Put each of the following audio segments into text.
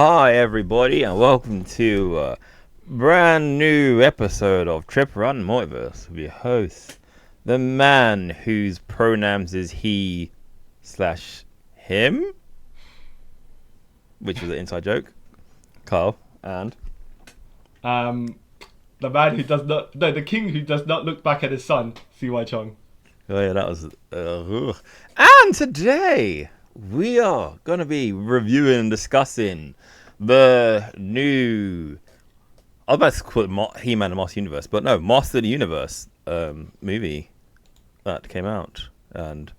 Hi everybody and welcome to a brand new episode of Trip Around the Multiverse with your host, the man whose pronouns is he / him, which was an inside joke, Carl, and the man who does not, no, the king who does not look back at his son, CY Chong. oh yeah, that was and today we are gonna be reviewing and discussing the new, I was about to call it He-Man and Master Universe, but no, Master of the Universe movie that came out, and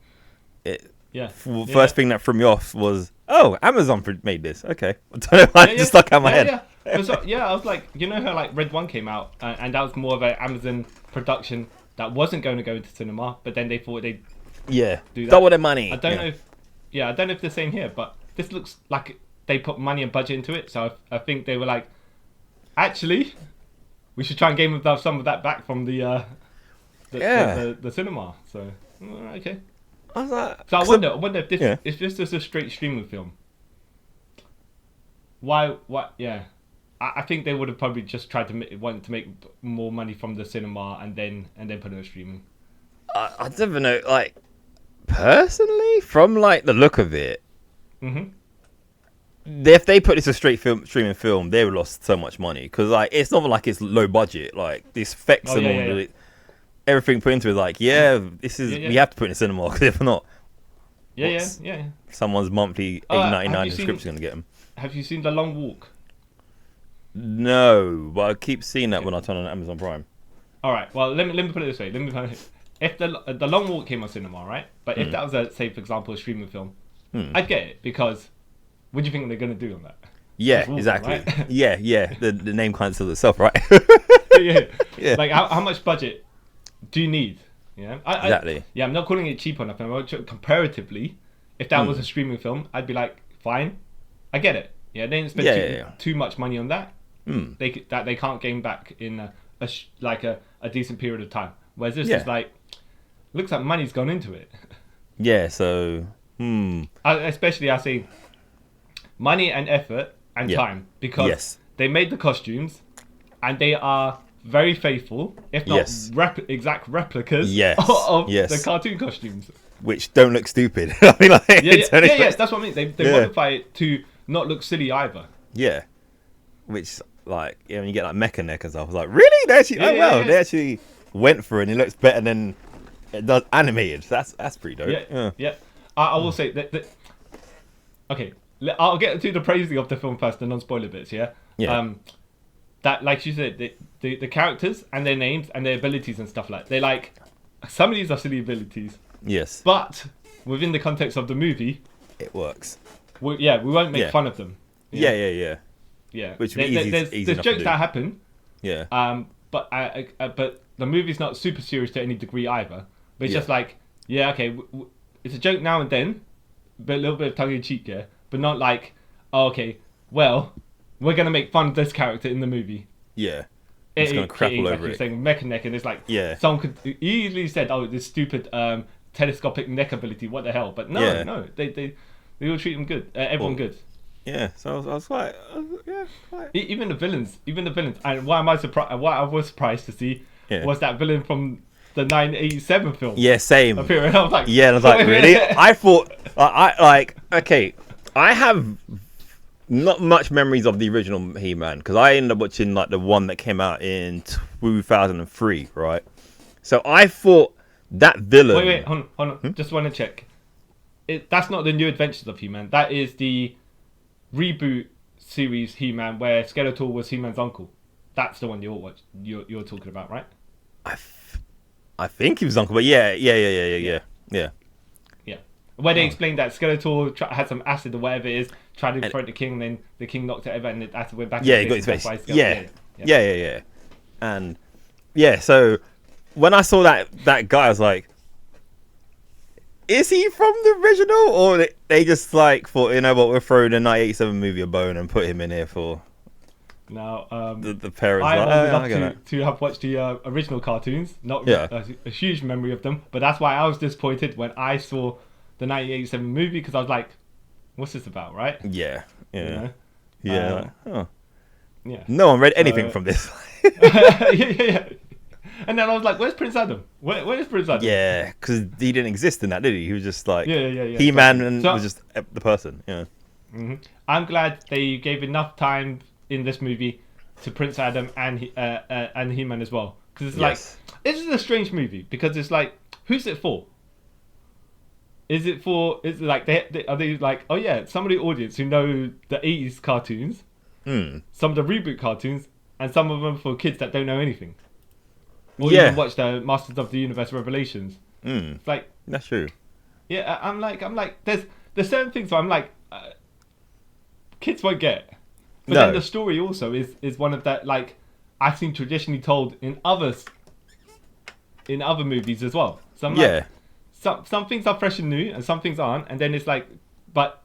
first thing that threw me off was, oh, Amazon made this. Okay, I don't know why it just stuck out of my head. I was like, you know how like Red 1 came out, and that was more of an Amazon production that wasn't going to go into cinema, but then they thought they'd do that. Double their money. I don't know if the same here, but this looks like they put money and budget into it, so I think they were like, actually, we should try and gain some of that back from the cinema. So okay. I was like, so I wonder if this if this is a straight streaming film. Why? What? Yeah, I think they would have probably just tried to want to make more money from the cinema and then put it on streaming. I don't even know, like, personally, from like the look of it, if they put this a streaming film, they would have lost so much money because like it's not like it's low budget. Like this effects everything put into it, like this is we have to put it in cinema because if not, someone's monthly $8.99 subscription gonna get them. Have you seen The Long Walk? No, but I keep seeing that when I turn on Amazon Prime. All right, well let me put it this way. If the Long Walk came on cinema, right? But if that was a, say for example, a streaming film, I'd get it because what do you think they're gonna do on that? Yeah, exactly. Right? yeah. The name kind of sells itself, right? yeah. Like how much budget do you need? Yeah, exactly. I'm not calling it cheap or nothing. Comparatively, if that was a streaming film, I'd be like, fine, I get it. Yeah, they didn't spend too much money on that. They can't gain back in a decent period of time. Whereas this is like, looks like money's gone into it. Yeah, so especially I say money and effort and time because they made the costumes and they are very faithful, if not exact replicas of the cartoon costumes, which don't look stupid. I mean, like, that's what I mean. They modify it to not look silly either. Yeah, which like when you get like mecha neck and stuff, I was like, really? They actually they actually went for it and it looks better than it does animated. That's pretty dope. Yeah. I will say that. Okay, I'll get to the praising of the film first, the non-spoiler bits. That, like you said, the characters and their names and their abilities and stuff like, they like, some of these are silly abilities. Yes. But within the context of the movie, it works. We won't make fun of them. Yeah. Which there's jokes that happen. Yeah. But the movie's not super serious to any degree either. But it's just like, it's a joke now and then, but a little bit of tongue in cheek, but not like, we're gonna make fun of this character in the movie. Yeah. It's gonna crap all over it. Saying mecha neck, and it's like, someone could easily said, "Oh, this stupid telescopic neck ability. What the hell?" But no, they all treat them good. Everyone good. Yeah. So I was quite. Even the villains. And why I was surprised to see was that villain from the 1987 film. Yeah, same. Appearing. I was like, really? I thought I have not much memories of the original He-Man because I ended up watching like the one that came out in 2003, right? So I thought that villain. Wait, hold on. Just want to check. That's not the New Adventures of He-Man. That is the reboot series He-Man where Skeletor was He-Man's uncle. That's the one you're talking about, right? I think he was uncle, but yeah. Where they explained that Skeletor had some acid or whatever it is, tried to throw it at the king, and then the king knocked it over, and the acid went back. Yeah, he got his face. Yeah. And so when I saw that guy, I was like, is he from the original, or they just like thought, you know what, we'll throw the 1987 movie a bone and put him in here for? Now, the parents. I would love to have watched the original cartoons. Not a huge memory of them, but that's why I was disappointed when I saw the 1987 movie because I was like, "What's this about?" Right? Yeah. You know? Yeah. Oh. Yeah. No one read anything from this. Yeah. And then I was like, "Where's Prince Adam? Where's Prince Adam?" Yeah, because he didn't exist in that, did he? He was just like He-Man and was just the person. Yeah. Mm-hmm. I'm glad they gave enough time in this movie to Prince Adam and He-Man as well, because it's like this is a strange movie because it's like, who's it for? Is it like are they like, oh yeah, some of the audience who know the 80s cartoons, some of the reboot cartoons, and some of them for kids that don't know anything. Or even watch the Masters of the Universe Revelations. It's like, that's true. Yeah, I'm like, there's certain things where I'm like, kids won't get. But then the story also is one of that, like, I've seen traditionally told in other movies as well. So I'm like, some things are fresh and new, and some things aren't. And then it's like, but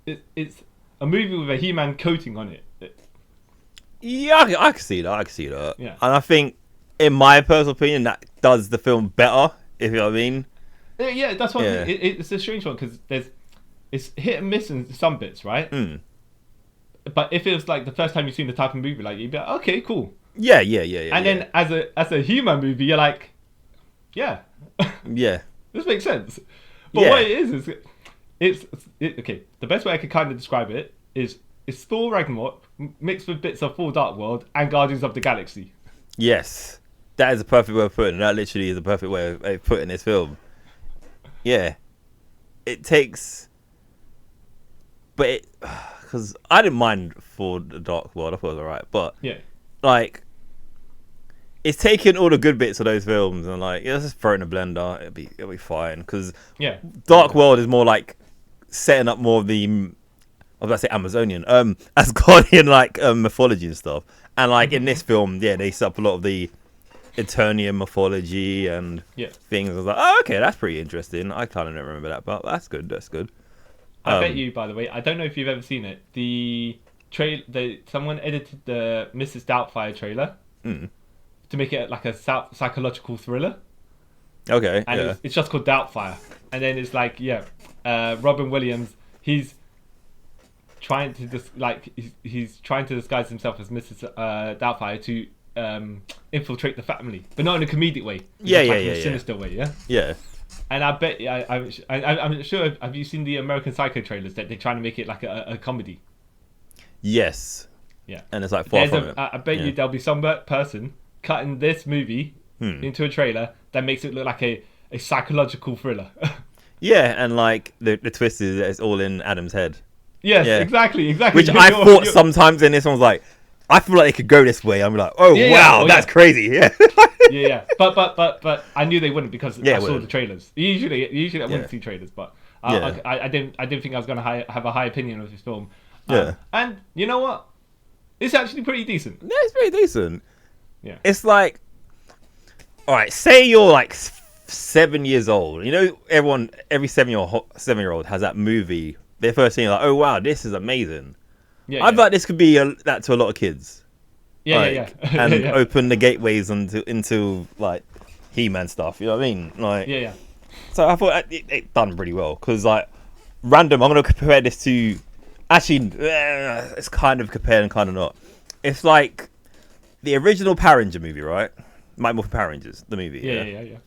it's a movie with a He-Man coating on it. Yeah, I can see that. Yeah. And I think, in my personal opinion, that does the film better, if you know what I mean. Yeah, that's what I mean. It's a strange one because it's hit and miss in some bits, right? But if it was like the first time you've seen the type of movie, like, you'd be like, okay, cool. Yeah. And then as a He-Man movie, you're like, yeah, this makes sense. But what it is okay. The best way I could kind of describe it is it's Thor Ragnarok mixed with bits of Thor Dark World and Guardians of the Galaxy. Yes. That is a perfect way of putting it. That literally is a perfect way of putting this film. Yeah. It takes... But because I didn't mind for the Dark World. I thought it was alright. But, like... It's taking all the good bits of those films and, like, let's just throw it in a blender. It'll be fine. Because Dark World is more like setting up more of the... I was about to say Amazonian. Asgardian, like, mythology and stuff. And, like, in this film, they set up a lot of the Eternian mythology and things. I was like, oh, okay, that's pretty interesting. I kind of don't remember that, but that's good. I bet you, by the way, I don't know if you've ever seen it. Someone edited the Mrs. Doubtfire trailer to make it like a psychological thriller. Okay, and it's just called Doubtfire. And then it's like, Robin Williams, he's trying to he's trying to disguise himself as Mrs. Doubtfire to infiltrate the family, but not in a comedic way. In a sinister way. Yeah. And I bet I'm sure. Have you seen the American Psycho trailers that they're trying to make it like a comedy? Yes. Yeah. And it's like far from it. I bet you there'll be some person cutting this movie into a trailer that makes it look like a psychological thriller. And like the twist is that it's all in Adam's head. Yes, exactly. Which I thought sometimes in this one was like, I feel like they could go this way. I'm like, that's crazy. Yeah. But I knew they wouldn't because I saw the trailers. Usually I wouldn't see trailers, but I didn't think I was going to have a high opinion of this film. And you know what? It's actually pretty decent. Yeah, it's pretty decent. Yeah. It's like, all right, say you're like 7 years old. You know, every 7-year-old has that movie. Their first thing, like, oh wow, this is amazing. I thought this could be that to a lot of kids. And open the gateways into like He-Man stuff. You know what I mean? Like, So I thought it done pretty well because, like, random. I'm gonna compare this to. Actually, it's kind of compared and kind of not. It's like the original Power Ranger movie, right? Mighty Morphin Power Rangers, the movie. Yeah.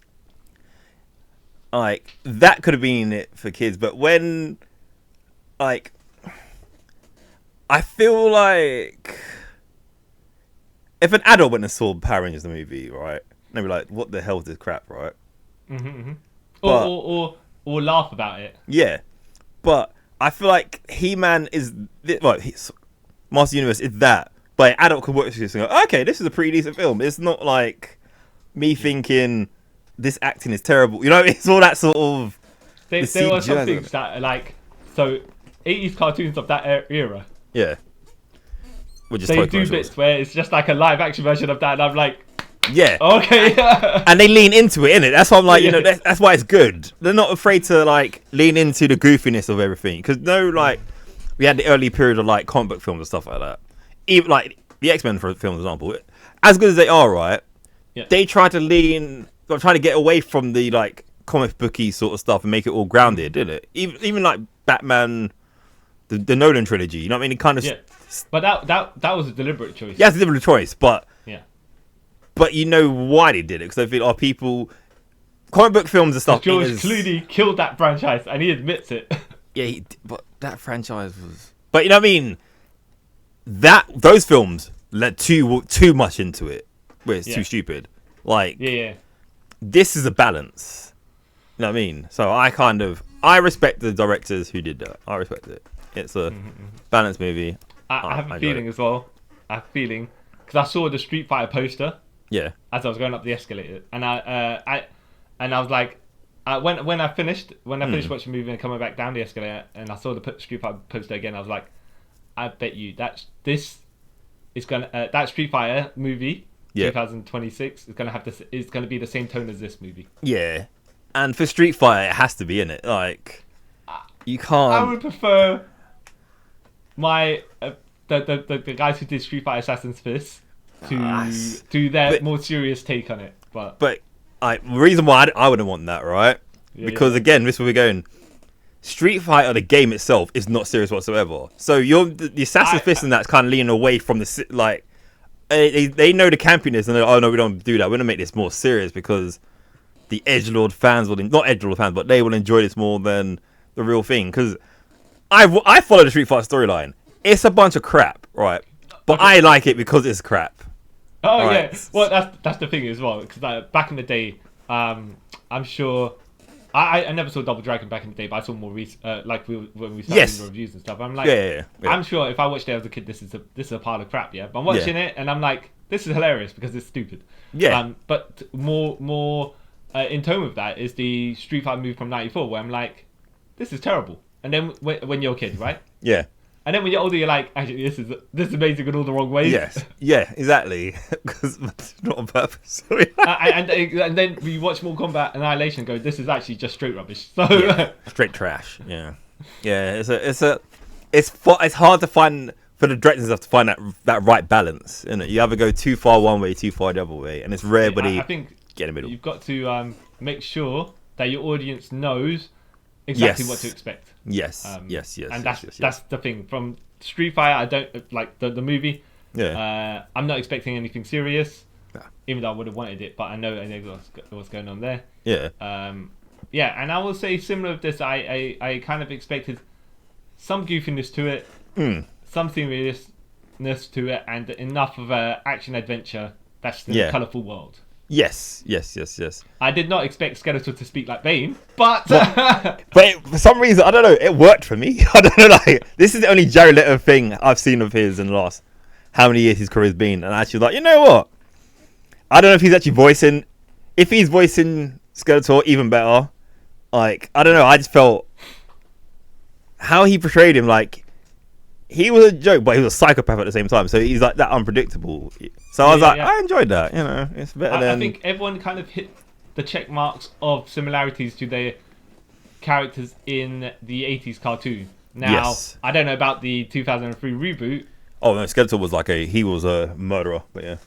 Like, that could have been it for kids, but when, like, I feel like if an adult went and saw Power Rangers the movie, right, they'd be like, "What the hell is this crap?" Right? Or laugh about it. Yeah, but I feel like He-Man is Master Universe is that, but an adult could watch this and go, "Okay, this is a pretty decent film." It's not like me thinking this acting is terrible. You know, it's all that sort of. There were some things that are like, so 80s cartoons of that era. Yeah. They do bits where it's just like a live action version of that, and I'm like, yeah, okay. And they lean into it, innit? That's why I'm like, you know, that's why it's good. They're not afraid to like lean into the goofiness of everything, because like we had the early period of like comic book films and stuff like that. Even like the X-Men for film example, as good as they are, right? Yeah. They try to get away from the like comic booky sort of stuff and make it all grounded, didn't it? Even like Batman the Nolan trilogy. You know what I mean? It kind of but that was a deliberate choice. Yeah, it's a deliberate choice, but yeah, but you know why they did it, because I think people, comic book films and stuff. George Clooney killed that franchise, and he admits it. Yeah, but that franchise was. But you know what I mean? Those films let too much into it, where it's too stupid. Like, this is a balance. You know what I mean? So I respect the directors who did that. I respect it. It's a balanced movie. I have a feeling as well. I have a feeling because I saw the Street Fighter poster. Yeah. As I was going up the escalator, and I was like, when I finished watching the movie and coming back down the escalator, and I saw the Street Fighter poster again, I was like, I bet you that Street Fighter movie, 2026 is gonna be the same tone as this movie. Yeah. And for Street Fighter, it has to be in it. Like, you can't. I would prefer my the guys who did Street Fighter Assassin's Fist to do their more serious take on it. But the reason why I wouldn't want that, right? Because again, this is where we're going. Street Fighter, the game itself, is not serious whatsoever. So the Assassin's Fist and that's kind of leaning away from the like. They know the campiness and they're like, oh no, we don't do that. We're gonna make this more serious because the edgelord fans not edgelord fans, but they will enjoy this more than the real thing. Because I follow the Street Fighter storyline. It's a bunch of crap, right? But I like it because it's crap. Oh right? Yeah, well that's the thing as well. Because back in the day, I'm sure I never saw Double Dragon back in the day, but I saw more like when we started doing the reviews and stuff. I'm like, yeah. I'm sure if I watched it as a kid, this is a pile of crap. Yeah, but I'm watching it and I'm like, this is hilarious because it's stupid. Yeah. But more. In tone with that is the Street Fighter movie from '94, where I'm like, this is terrible. And then when you're a kid, right? Yeah. And then when you're older, you're like, actually, this is amazing in all the wrong ways. Yes. Yeah, exactly. Because it's not on purpose. and then we watch Mortal Kombat Annihilation and go, this is actually just straight rubbish. So straight trash. Yeah. Yeah. It's hard to find for the directors to find that right balance. Isn't it? You either go too far one way, too far the other way, and it's rare. But I think get in the middle. You've got to make sure that your audience knows exactly what to expect. Yes, yes. And that's the thing. From Street Fighter, I don't like the movie. Yeah. I'm not expecting anything serious, even though I would have wanted it. But I know what's going on there. Yeah. Yeah, and I will say similar with this. I kind of expected some goofiness to it, some seriousness to it, and enough of a action adventure that's in a colourful world. Yes. I did not expect Skeletor to speak like Bane, but for some reason, I don't know, it worked for me. I don't know, like, this is the only Jared Leto thing I've seen of his in the last how many years his career's been, and I actually like, you know what? I don't know if he's actually voicing Skeletor, even better. Like, I don't know, I just felt how he portrayed him, like, he was a joke, but he was a psychopath at the same time. So he's like that unpredictable. So I was I enjoyed that. You know, it's better than. I think everyone kind of hit the check marks of similarities to their characters in the 80s cartoon. Now, I don't know about the 2003 reboot. Oh no, Skeletor was he was a murderer, but yeah.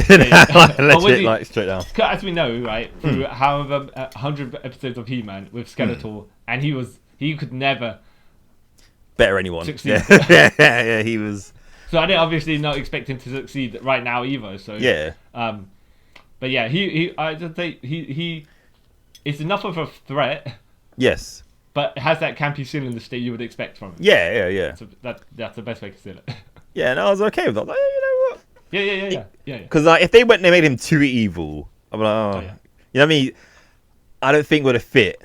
Legit, like straight down. As we know, right, through however 100 episodes of He-Man with Skeletor, and he could never better anyone. Succeed. Yeah, he was. So I didn't obviously not expect him to succeed right now either. So yeah. But yeah, I just think he is enough of a threat. Yes. But has that campy cylinder state you would expect from him. Yeah. So that's the best way to say it. Yeah, and I was okay with that. Like, you know what? Yeah. Because if they made him too evil, I'm like, you know what I mean? I don't think would have fit.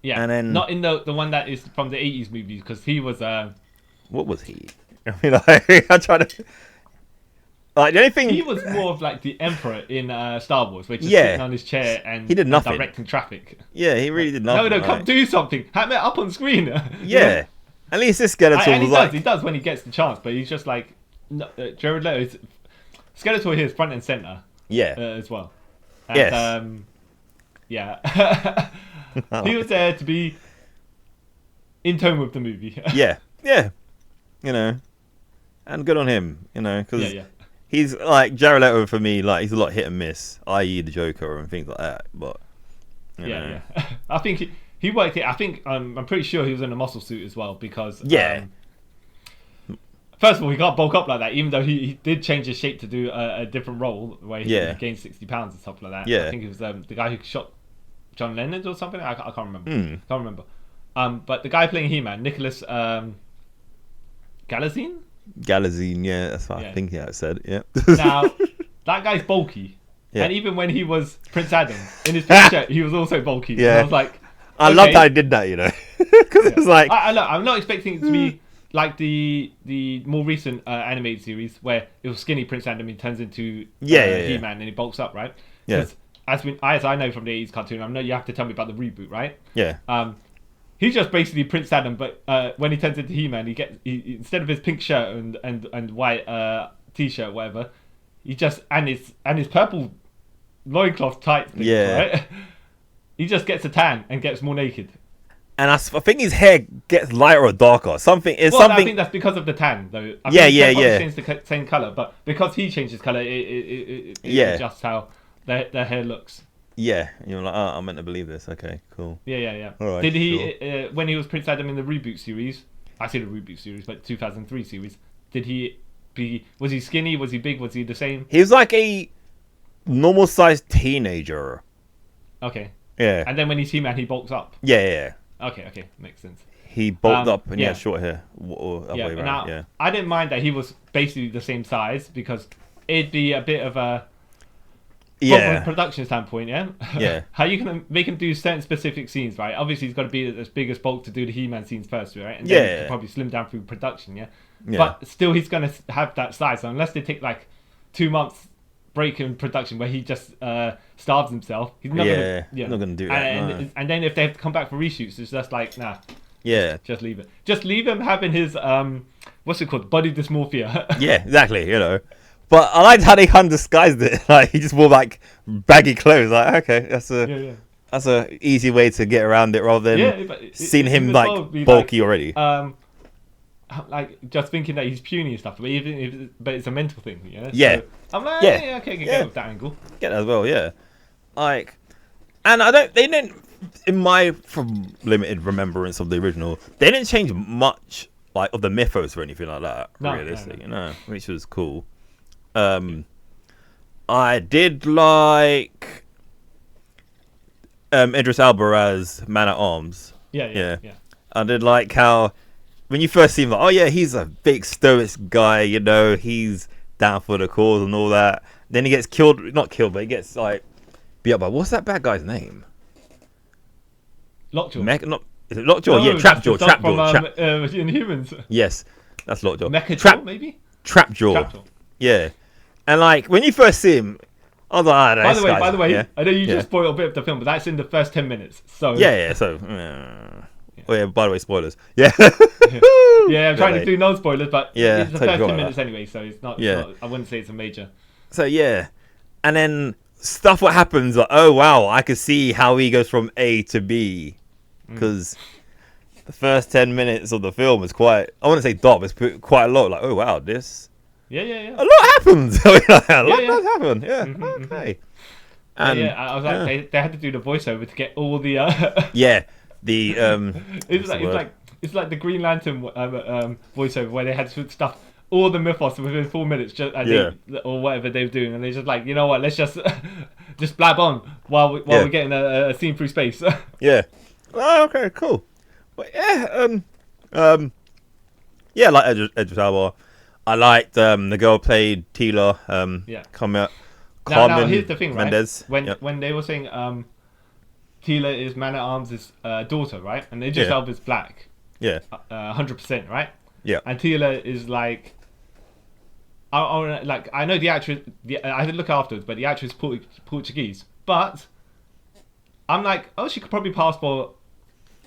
Yeah, and then, not in the one that is from the 80s movies, because he was what was he? I mean, I try to the only thing he was more of like the Emperor in Star Wars, which is sitting on his chair and he did nothing, directing traffic. Yeah, he really did nothing. No, come do something. Have it up on screen. Yeah, at least this Skeletor he does when he gets the chance, but he's just like Jared Leto. Skeletor here is front and center. Yeah, as well. And, yes. He was there to be in tone with the movie. yeah, you know, and good on him, you know, because he's like Jared Leto for me. Like, he's a lot hit and miss, i.e. the Joker and things like that. But you know. I think he worked it. I think I'm pretty sure he was in a muscle suit as well because first of all, he can't bulk up like that, even though he did change his shape to do a different role where he gained 60 pounds and stuff like that. Yeah. I think it was the guy who shot John Lennon or something. I can't remember. Can't remember. But the guy playing He-Man, Nicholas Galazine? Galazine, yeah, that's what I think I said. Yeah. Now, that guy's bulky. Yeah. And even when he was Prince Adam, in his picture, he was also bulky. Yeah. And I was like... I loved how he did that, you know. Because it was like... I'm not expecting it to be like the more recent animated series where it was skinny Prince Adam, he turns into He-Man and he bulks up, right? Yeah. As I know from the 80s cartoon, I know you have to tell me about the reboot, right? Yeah. He's just basically Prince Adam, but when he turns into He-Man, he instead of his pink shirt and white t-shirt, whatever, he just and his purple loincloth tights things, right? He just gets a tan and gets more naked. And I think his hair gets lighter or darker. I think that's because of the tan, though. I think changed the same color, but because he changed his color, it adjusts how their hair looks. Yeah, you're like, I'm meant to believe this. Okay, cool. Yeah. All right, did he, when he was Prince Adam in the reboot series, I say the reboot series, but 2003 series, was he skinny? Was he big? Was he the same? He was like a normal sized teenager. Okay. Yeah. And then when he's He-Man, he bulks up. Yeah. Okay, makes sense. He bulked up and he had short hair. Or way around. Now, I didn't mind that he was basically the same size because it'd be a bit of a... From a production standpoint, Yeah. How you can make him do certain specific scenes, right? Obviously, he's got to be as big as bulk to do the He-Man scenes first, right? And then he can probably slim down through production, yeah? But still, he's going to have that size. So unless they take like 2 months break in production where he just starves himself, he's not going to do that. And then if they have to come back for reshoots, it's just like, nah. Yeah. Just leave it. Just leave him having his, what's it called? Body dysmorphia. Yeah, exactly, you know. But I liked how they undisguised it. Like he just wore like baggy clothes. Like okay, that's a easy way to get around it rather than seeing him like bulky already. Like just thinking that he's puny and stuff, but it's a mental thing, yeah. Yeah. So I'm like, okay, get with that angle. Get that as well, yeah. Like, and they didn't, in my from limited remembrance of the original, they didn't change much like of the mythos or anything like that. Realistically, which was cool. I did like Idris Elba as Man at Arms. Yeah. I did like how when you first see him, like, oh yeah, he's a big stoic guy, you know, he's down for the cause and all that. Then he gets not killed, but he gets like beat up by what's that bad guy's name? Lockjaw. Is it Lockjaw? Yeah, Trapjaw. Inhumans. Yes, that's Lockjaw. Mechajaw, maybe. Trapjaw. Yeah. And like when you first see him, I was like, by the way, I know you just spoiled a bit of the film, but that's in the first 10 minutes. So So oh yeah, by the way, spoilers. Yeah. I'm trying to do no spoilers, but it's the first 10 minutes anyway, so it's not, I wouldn't say it's a major. So and then stuff what happens like, oh wow, I could see how he goes from A to B because the first 10 minutes of the film is quite, I wouldn't say dark, but it's quite a lot. Like, oh wow, this. Yeah. A lot happens. A lot does happen. Yeah. Okay. And, I was like, they had to do the voiceover to get all the. It's like the Green Lantern voiceover where they had to stuff all the mythos within 4 minutes, or whatever they were doing, and they're just like, you know what? Let's just blab on while we're getting a scene through space. Yeah. Oh, okay. Cool. But like Idris Elba. I liked the girl played Tila. Carmen now here's the thing, Mendez. Right? When they were saying Tila is Man at Arms' daughter, right? And Idris Elba is black. Yeah. 100%, right? Yeah. And Tila is like, I know the actress. I had to look afterwards, but the actress is Portuguese. But I'm like, she could probably pass for.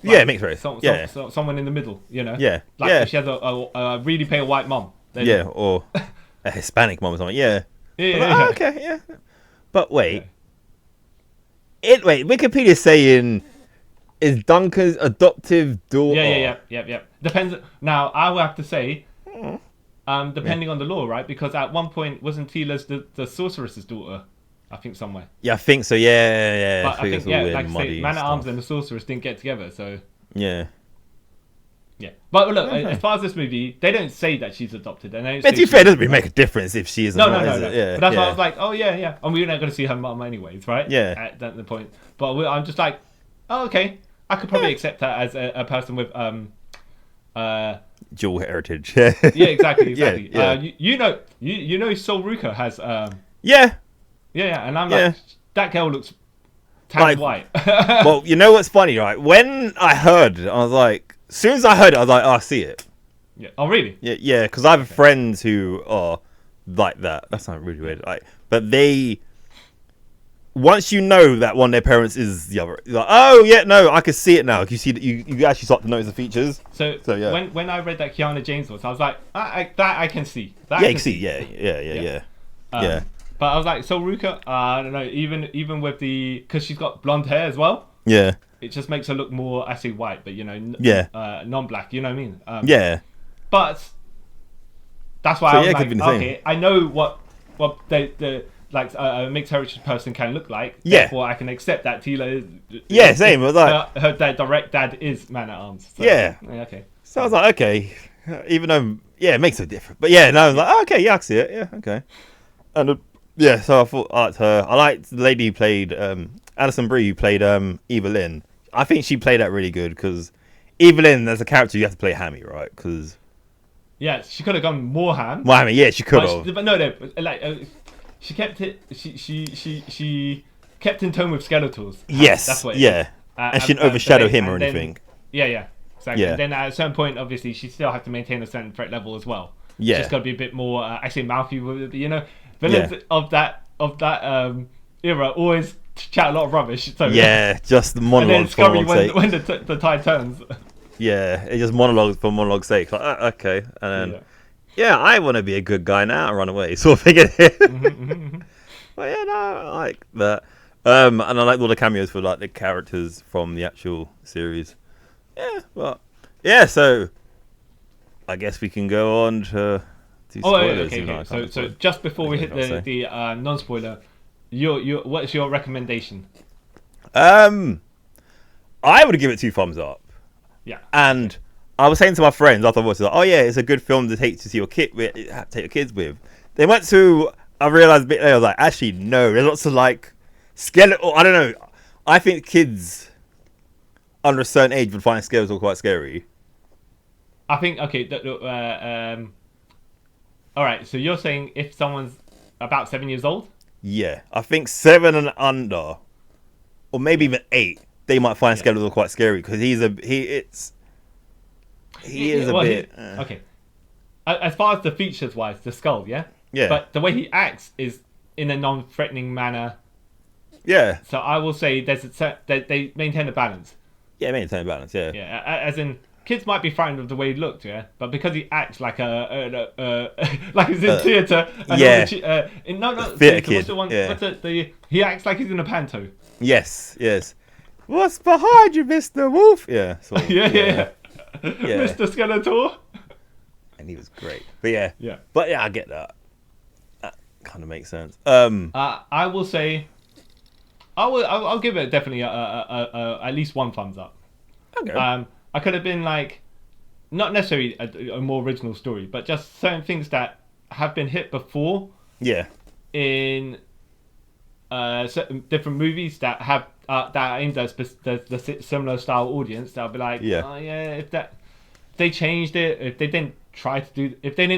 Mixed race. Someone in the middle, you know. Yeah. If she has a really pale white mom. Or a Hispanic mom or something. Yeah. Okay. Yeah. But wait. Wikipedia's saying is Duncan's adoptive daughter. Yeah. Depends. Now I will have to say, depending on the law, right? Because at one point wasn't Tila's the sorceress's daughter. I think somewhere. Yeah, I think so. Yeah. But I think like I say, Man at Arms and the Sorceress didn't get together, so yeah. Yeah, but look, as far as this movie, they don't say that she's adopted. And to be fair, it doesn't really make a difference if she is or no. Yeah, but that's why I was like, oh yeah, and we're not going to see her mum anyways, right? Yeah. At the point, but I'm just like, oh okay, I could probably accept her as a person with dual heritage. yeah, exactly. Yeah. You know, Sol Ruka has Yeah, and I'm like, that girl looks tan white. Well, you know what's funny, right? When I heard it, I was like, as soon as I heard it, I was like, oh, I see it. Yeah. Oh, really? Yeah, because I have friends who are like that. That's not really weird. Like, but once you know that one of their parents is the other, you're like, oh yeah, no, I can see it now. You see that you actually start to notice the features. So yeah. When I read that Kiana James was, I was like, that I can see. That yeah, I can see. Yeah. But I was like, so Ruka, I don't know, even with because she's got blonde hair as well. Yeah. It just makes her look more, I say white, but non-black. You know what I mean? Yeah. But that's why I was like, okay, I know what the like a mixed heritage person can look like. Yeah. Therefore, I can accept that Tila is. Yeah, same. But like her direct dad is Man at Arms. So, yeah. Okay. So I was like, okay, even though it makes a difference. But yeah, no, I was like, oh, okay, yeah, I see it. Yeah, okay. And so I thought I liked her. I liked the lady who played Alison Brie, who played Evil-lyn. I think she played that really good because Evil-lyn as a character you have to play hammy, right? Because she could have gone more ham. More hammy, yeah, she could have. But no, like she kept it. She kept in tone with Skeletors. Yes, that's what. And she didn't overshadow him or anything. Yeah, exactly. Yeah. And then at a certain point, obviously, she still had to maintain a certain threat level as well. Yeah, she's got to be a bit more. I say mouthy with it, you know. Villains of that era always chat a lot of rubbish. So just the monologues for monologue's sake. When the tide turns. Yeah, it just monologues for monologue's sake. Like, okay, and then I want to be a good guy now. Run away, sort of thing. But yeah, no, I like that. And I like all the cameos for like the characters from the actual series. Yeah, well, so I guess we can go on to spoilers. Okay. So just before we hit the non-spoiler, what's your recommendation? I would give it 2 thumbs up. Yeah. And I was saying to my friends after I watched it, like, oh yeah, it's a good film to take to see take your kids with. They went to. I realized a bit later, I was like, actually no. There's lots of like skeletal. I don't know. I think kids under a certain age would find skeletal quite scary. I think all right, so you're saying if someone's about 7 years old? Yeah, I think 7 and under, or maybe even 8, they might find Skeletor quite scary because he is a bit. Okay, as far as the features wise, the skull, yeah. But the way he acts is in a non-threatening manner. Yeah. So I will say they maintain a balance. Yeah, maintain a balance. Yeah. Yeah, as in. Kids might be frightened of the way he looked, but because he acts like like he's in theatre. Theatre kid. What's the one? He acts like he's in a panto. Yes. What's behind you, Mr. Wolf? Yeah. Yeah. Mr. Skeletor. And he was great. But yeah. But yeah, I get that. That kind of makes sense. I will say, I'll give it definitely at least 1 thumbs up. Okay. I could have been like, not necessarily a more original story, but just certain things that have been hit before. Yeah. In certain different movies that have that are aimed at the similar style audience, that'll be like, if they changed it, if they didn't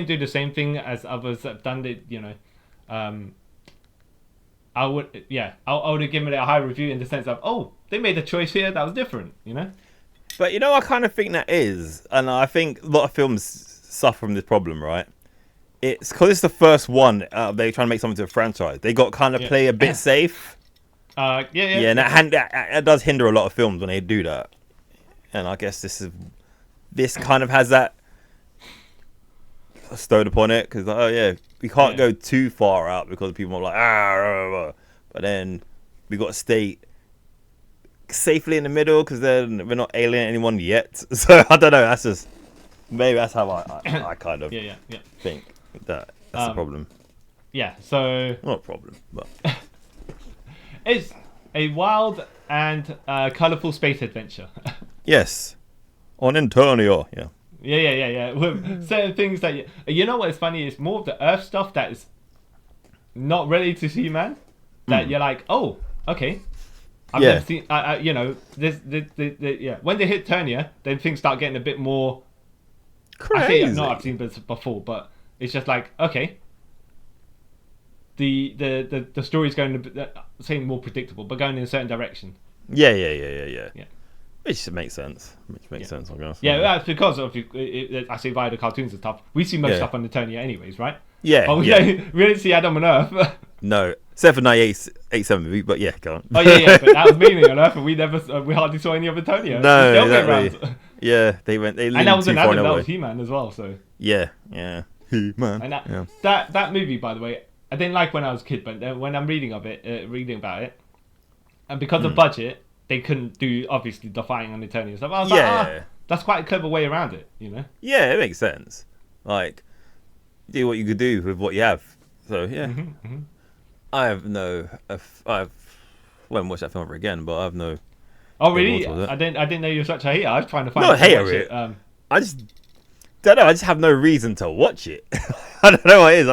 do the same thing as others that have done it, I would have given it a high review in the sense of, they made a choice here that was different, But I kind of think that is, and I think a lot of films suffer from this problem, right? It's because it's the first one. They're trying to make something to a franchise. They got kind of play a bit safe. Yeah, and that does hinder a lot of films when they do that. And I guess this kind of has that stowed upon it because we can't go too far out because people are like but then we got to stay safely in the middle because then we're not alienating anyone yet. So I don't know. That's just maybe that's how I kind of think that's the problem. Yeah. So not a problem, but It's a wild and colourful space adventure. Yes. On Antonio, yeah. Yeah. With certain things that you know what's funny is more of the Earth stuff that is not related to He-Man. That you're like, oh, okay. I've never seen. You know, yeah. When they hit Turnia, then things start getting a bit more Crazy. I've seen this before, but it's just like, okay. The story's going to saying more predictable, but going in a certain direction. Yeah. Which makes sense. Sense, I guess. Yeah, that's because of I say via the cartoons and stuff. We see most stuff on Eternia anyways, right? Yeah. But we didn't see Adam on Earth. No, except for 9887 movie, but yeah, go on. Oh yeah, but that was mainly on Earth, and we hardly saw any of Eternia. No, exactly. Yeah, they and that was an Adam, that was He-Man as well. So yeah, He-Man. And that movie, by the way, I didn't like when I was a kid, but when I'm reading about it, and because of budget, they couldn't do obviously defying on Eternia and stuff. I was like, that's quite a clever way around it, you know? Yeah, it makes sense. Like, do what you could do with what you have. So yeah, I have no. I won't watch that film ever again, but I have no. Oh really? I didn't know you were such a hater. I was trying to find. Not a hater. I just don't know. I just have no reason to watch it. I don't know what it is.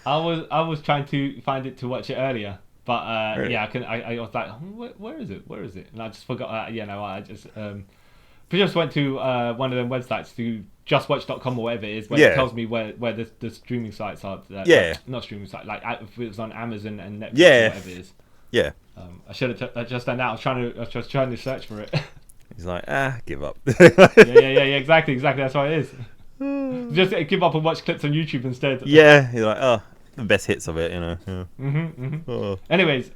I was trying to find it to watch it earlier, but really? yeah, I was like, where is it? Where is it? And I just forgot. I just went to one of them websites, to justwatch.com or whatever it is, where it tells me where the streaming sites are. Not streaming site, like if it was on Amazon and Netflix or whatever it is. Yeah. I should have just done that. I was just trying to search for it. He's like, give up. yeah, exactly. That's what it is. Just give up and watch clips on YouTube instead. Yeah, he's like, the best hits of it, you know. Yeah. Oh. Anyways,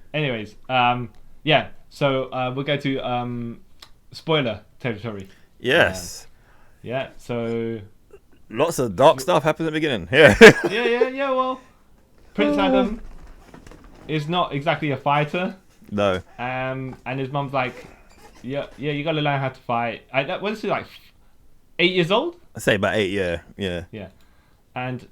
yeah. So we'll go to spoiler territory. Yes. Yeah. So lots of dark stuff happens at the beginning. Yeah. yeah. Well, Prince Adam is not exactly a fighter. No. And his mum's like, yeah, you got to learn how to fight. What is he, like 8 years old? I'd say about 8, yeah. And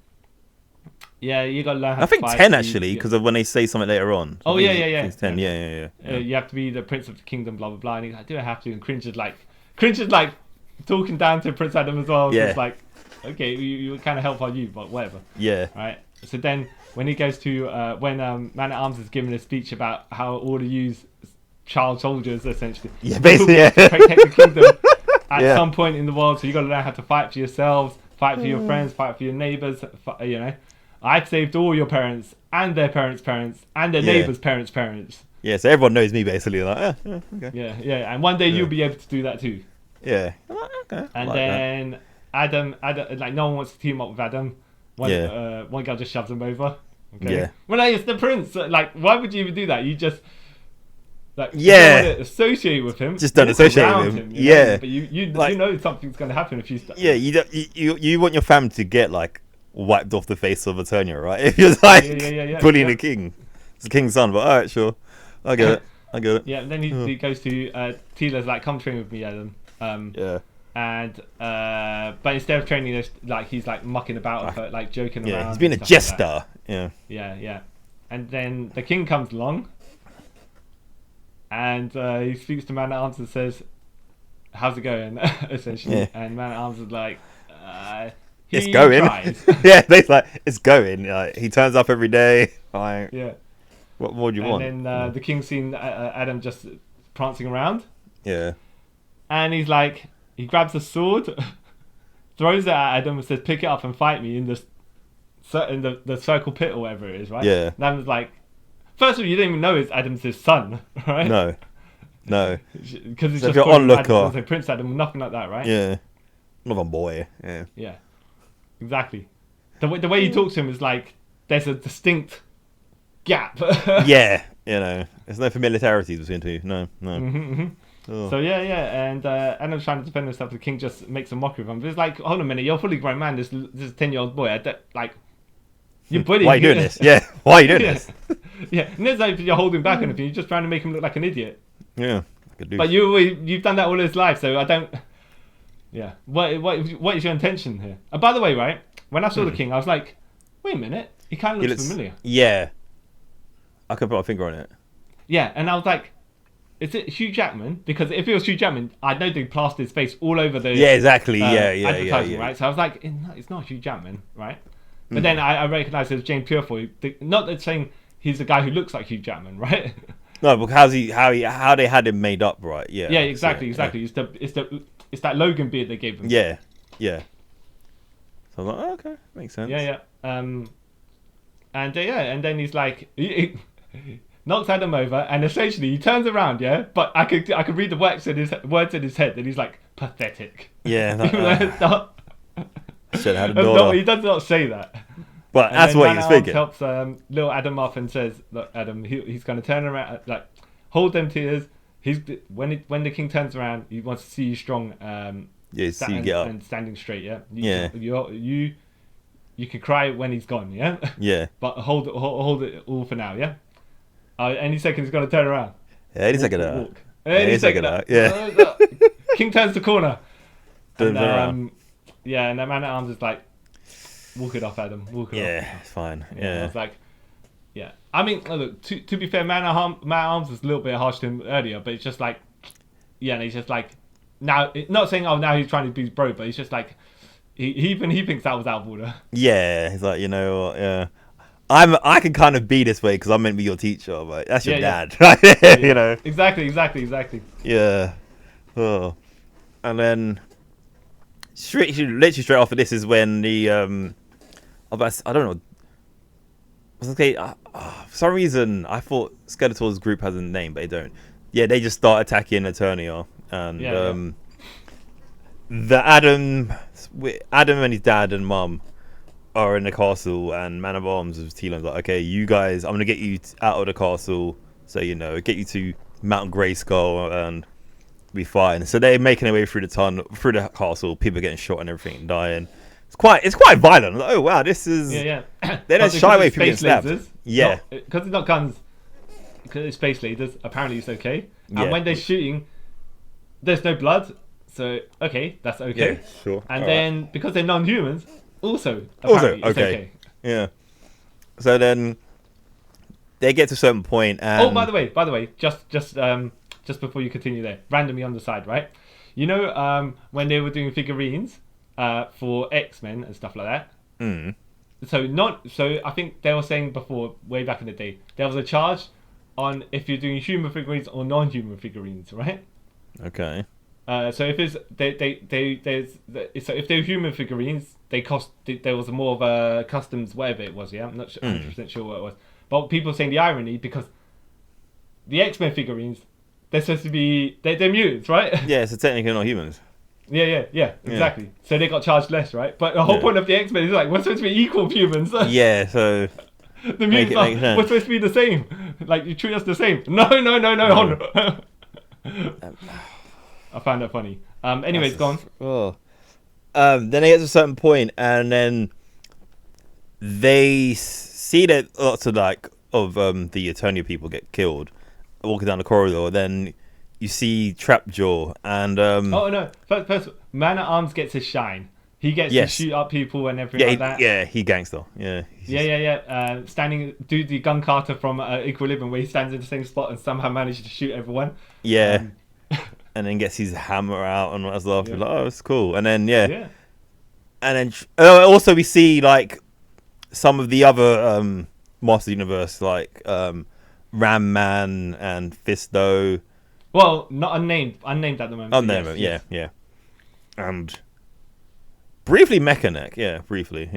yeah, you got to learn how to fight. I think 10 actually, because of when they say something later on. Oh yeah. It's 10, yeah. You have to be the prince of the kingdom, blah blah blah. And he's like, do I have to? And Cringe is like talking down to Prince Adam as well. Yeah. It's like, okay, you kind of help on you, but whatever. Yeah. Right. So then when he goes to when Man-at-Arms is giving a speech about how all to use child soldiers essentially. Yeah, basically. Yeah. To protect the kingdom at some point in the world. So you got to learn how to fight for yourselves, fight for your friends, fight for your neighbors. You know, I've saved all your parents and their parents' and their neighbors' parents. Yeah, so everyone knows me basically. Like, okay. Yeah, and one day you'll be able to do that too. Yeah. Okay. And then Adam, like no one wants to team up with Adam. One guy just shoves him over. Okay. Yeah. Well, no, it's the prince. Like, why would you even do that? You just you don't want to associate with him. Just don't associate with him. You know? But you know something's going to happen if you. Yeah, you want your family to get like wiped off the face of Eternia, right? If you're like bullying the king, it's the king's son. But all right, sure, I get it. Yeah, and then he goes to Tila's like, come train with me, Adam. And but instead of training, like he's like mucking about with her, like joking around. Yeah, he's been a jester. Like yeah. And then the king comes along, and he speaks to Man-at-Arms and says, "How's it going?" essentially, and Man-at-Arms is like, "It's going." Yeah, he's like, "It's going." Like, he turns up every day. Like, yeah. What more do you want? And then the king's seen Adam just prancing around. Yeah. And he's like, he grabs a sword, throws it at Adam and says, "Pick it up and fight me in the circle pit or whatever it is, right?" Yeah. And Adam's like, first of all, you didn't even know it's Adam's his son, right? No. Because it's so just your onlooker. Adam, Prince Adam, nothing like that, right? Yeah. Another boy. Yeah. Yeah. Exactly. The way he talks to him is like there's a distinct gap. Yeah. You know, there's no familiarities between the two. No. Oh. So and Adam's trying to defend himself. The king just makes a mockery of him. But it's like, hold on a minute, you're a fully grown man. This 10-year-old boy. You're bullying. Why are you doing this? Yeah. Why are you doing this? Yeah. And it's like you're holding back on anything. You're just trying to make him look like an idiot. Yeah. But you've done that all his life, so I don't. Yeah. What is your intention here? And by the way, right, when I saw the king, I was like, wait a minute, he kind of looks familiar. Yeah. I could put my finger on it. Yeah, and I was like, is it Hugh Jackman? Because if it was Hugh Jackman, I know they plastered his face all over the exactly. advertising, right? So I was like, it's not Hugh Jackman, right? But then I recognized it was James Purefoy. Not that saying he's the guy who looks like Hugh Jackman, right? No, but how they had him made up, right? Yeah. Yeah, exactly. It's that Logan beard they gave him. Yeah. So I was like, oh, okay, makes sense. Yeah. And then he's like, he knocks Adam over, and essentially he turns around. Yeah, but I could read the words in his head, and he's like, pathetic. Yeah. Should have had a No, daughter. he does not say that. But And that's then what Man he's at Arms thinking. helps little Adam up and says, "Look, Adam, he's going to turn around, like hold them tears. When the king turns around, he wants to see you strong. See you get up. And standing straight. Yeah, Yeah. You can cry when he's gone. Yeah, Yeah. but hold it all for now. Yeah. Any second he's going to turn around. Yeah, any second out. Walk. Any second out. Yeah. King turns the corner. Turns around. Yeah, and the Man at Arms is like, walk it off, Adam. Walk it off. Yeah, it's fine. I Yeah. was like, yeah. I mean, look, to be fair, Man at Arms was a little bit harsh to him earlier, but it's just like, yeah, and he's just like, now, not saying, oh, now he's trying to be his bro, but he's just like, he thinks that was out of order. Yeah, he's like, you know what, yeah. I can kind of be this way because I'm meant to be your teacher, but that's your dad. Yeah. You know? Exactly. Yeah. Oh. And then, literally straight after this is when the, I don't know. Okay, for some reason, I thought Skeletor's group has a name, but they don't. Yeah, they just start attacking Eternia. And the Adam and his dad and mum are in the castle, and Man of Arms with T-Line's like, okay, you guys, I'm going to get you out of the castle, so, you know, get you to Mount Grayskull and be fine. So they're making their way through the castle, people are getting shot and everything and dying. It's quite violent. Like, oh wow, this is They don't shy away from getting stabbed. Yeah, because it's not guns. Because it's space lasers. Apparently, it's okay. And when they're shooting, there's no blood. So okay, that's okay. Yeah, sure. And then because they're non-humans, also it's okay. Yeah. So then they get to a certain point, and oh, by the way, just before you continue there, randomly on the side, right? You know, when they were doing figurines for X-Men and stuff like that. Mm. So I think they were saying before, way back in the day, there was a charge on if you're doing human figurines or non-human figurines, right? Okay. So if it's so if they're human figurines, there was more of a customs whatever it was. Yeah, I'm not 100% sure what it was. But people are saying the irony because the X-Men figurines, they're supposed to be they're mutants, right? Yeah, so technically not humans. Yeah, exactly. So they got charged less, right? But the whole point of the X-Men is like we're supposed to be equal humans. Yeah, so the mutants we're supposed to be the same. Like you treat us the same. No. I found that funny. Anyways, go on. Oh. Then they get to a certain point, and then they see that lots of the Eternia people get killed walking down the corridor. Then you see Trapjaw and oh no! First, Man at Arms gets his shine. He gets to shoot up people and everything like that. Yeah, he gangster. Yeah. Standing, do the gun carter from Equilibrium, where he stands in the same spot and somehow manages to shoot everyone. Yeah. And then gets his hammer out and all that stuff. Like, oh, it's cool. And then and then also we see like some of the other Master Universe, like Ram-Man and Fisto. Well, not unnamed at the moment. Unnamed, yeah. And briefly Mechanic, briefly.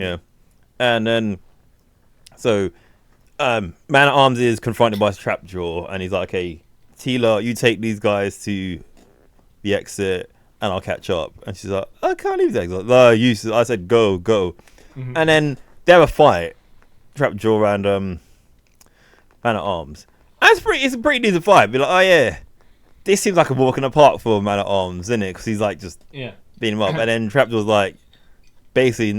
And then so Man at Arms is confronted by Trapjaw, and he's like, "Hey, Tila, you take these guys to the exit, and I'll catch up." And she's like, "I can't leave the exit." Like, I said, "Go." Mm-hmm. And then they have a fight, Trapjaw and Man at Arms. And it's a pretty decent fight. Be like, oh yeah, this seems like a walk in the park for Man at Arms, isn't it? Because he's like just beating him up, and then Trapjaw's like, basically,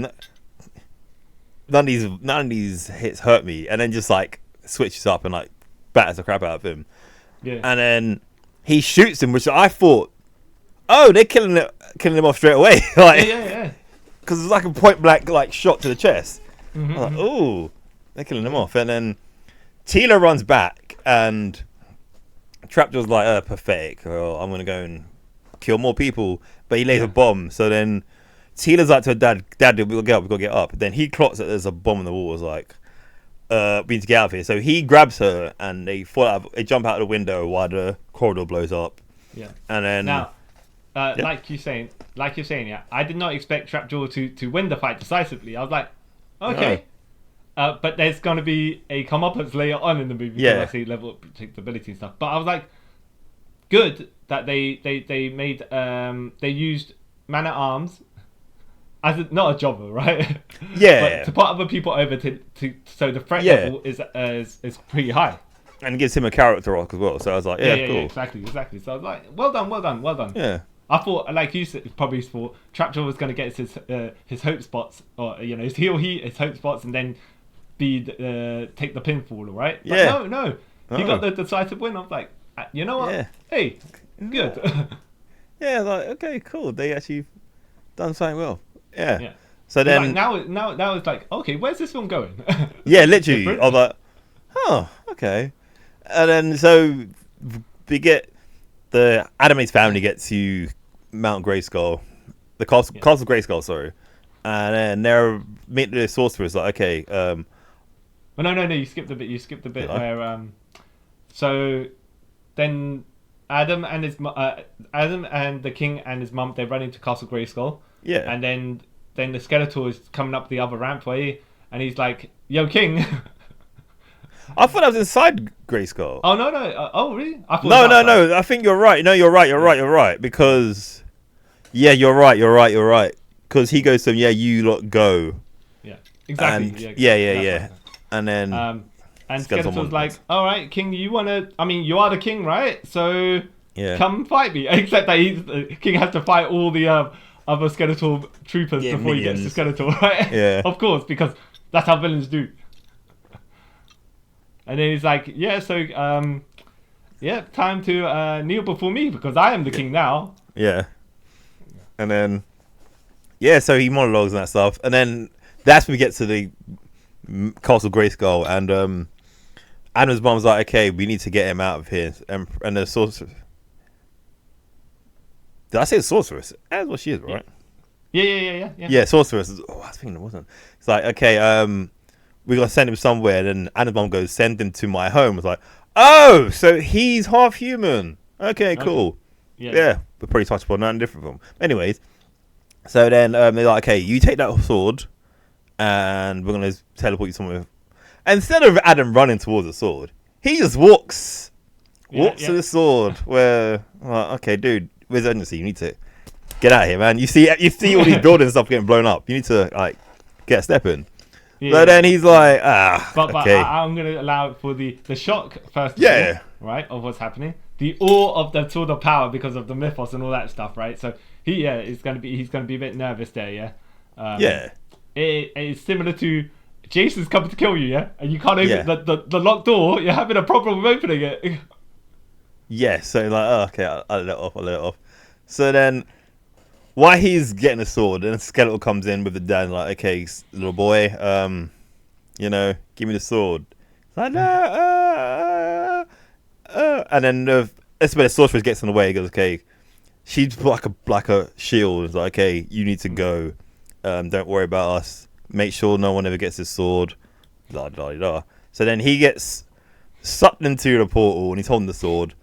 none of these hits hurt me, and then just like switches up and like batters the crap out of him. Yeah. And then he shoots him, which I thought, oh, they're killing him off straight away. Like, because it's like a point blank like shot to the chest. Mm-hmm. I'm like, oh, they're killing him off. And then Tila runs back, and Trapjaw's like, pathetic. Oh, I'm gonna go and kill more people, but he lays a bomb. So then Tila's like to her dad, we gotta get up. Then he clocks that there's a bomb in the wall. Is like, we need to get out of here. So he grabs her and they jump out of the window while the corridor blows up. Yeah. And then now, like you're saying, yeah, I did not expect Trapjaw to win the fight decisively. I was like, okay. No. But there's gonna be a comeuppance later on in the movie. Yeah. I see level of predictability and stuff. But I was like, good that they made they used man-at-arms as not a jobber, right? Yeah. But to put other people over to so the threat level is pretty high. And it gives him a character arc as well. So I was like, cool. Yeah, exactly. So I was like, well done. Yeah. I thought, like you said, probably thought Trapjaw was going to get his hope spots, or his heel heat, his hope spots, and then take the pinfall, right? But yeah. No. He got the decisive win. I was like, you know what? Yeah. Hey, good. Yeah, like, okay, cool. They actually done something well. Yeah. So then like, now it's like, okay, where's this film going? Yeah, literally. I was like, oh, okay. And then so we get the Adam's family get to Mount Grayskull, the Castle Grayskull, sorry, and then they're meeting the sorcerers. Like, okay, well, no, you skipped a bit. You skipped a bit where so then Adam and the king and his mum, they run into Castle Grayskull. Yeah, and then the Skeletor is coming up the other rampway, and he's like, "Yo, King." I thought I was inside Grayskull. Oh no! Oh really? I thought no. I think you're right. No, you're right. Because you're right. Because he goes to him, you lot go. Yeah, exactly. And, yeah. And then and Skeletor's like, all right, King, you are the king, right? So come fight me. Except that King has to fight all the other Skeletor troopers before he gets to Skeletor, right? Yeah. Of course, because that's how villains do. And then he's like, time to kneel before me because I am the king now. Yeah. And then, so he monologues and that stuff. And then that's when we get to the Castle Grayskull. And Adam's mom's like, okay, we need to get him out of here. And the sorceress. Did I say sorceress? That's what she is, right? Yeah. Yeah, sorceress. Oh, I was thinking it wasn't. It's like, okay, we're going to send him somewhere. And then Adam's mom goes, send him to my home. It's like, oh, so he's half human. Okay, cool. Yeah. We're pretty touched upon that in different film. Anyways, so then they're like, okay, you take that sword and we're going to teleport you somewhere. And instead of Adam running towards the sword, he just walks to the sword where, okay, dude, where's the urgency? You need to get out of here, man. You see all these buildings and stuff getting blown up. You need to, get a step in. So then he's like, but okay. I'm going to allow it for the shock first of all, right, of what's happening. The awe of the sword of power because of the mythos and all that stuff, right? So he's going to be a bit nervous there, It's similar to Jason's coming to kill you, and you can't open the locked door. You're having a problem with opening it. So okay, I'll let it off. So then, while he's getting a sword, and Skeletor comes in with the dad, like, okay, little boy, give me the sword. It's like, no, and then that's where the sorceress gets in the way. He goes, okay, she's like a shield. It's like, okay, you need to go. Don't worry about us. Make sure no one ever gets his sword. Blah, blah, blah. So then he gets sucked into the portal, and he's holding the sword.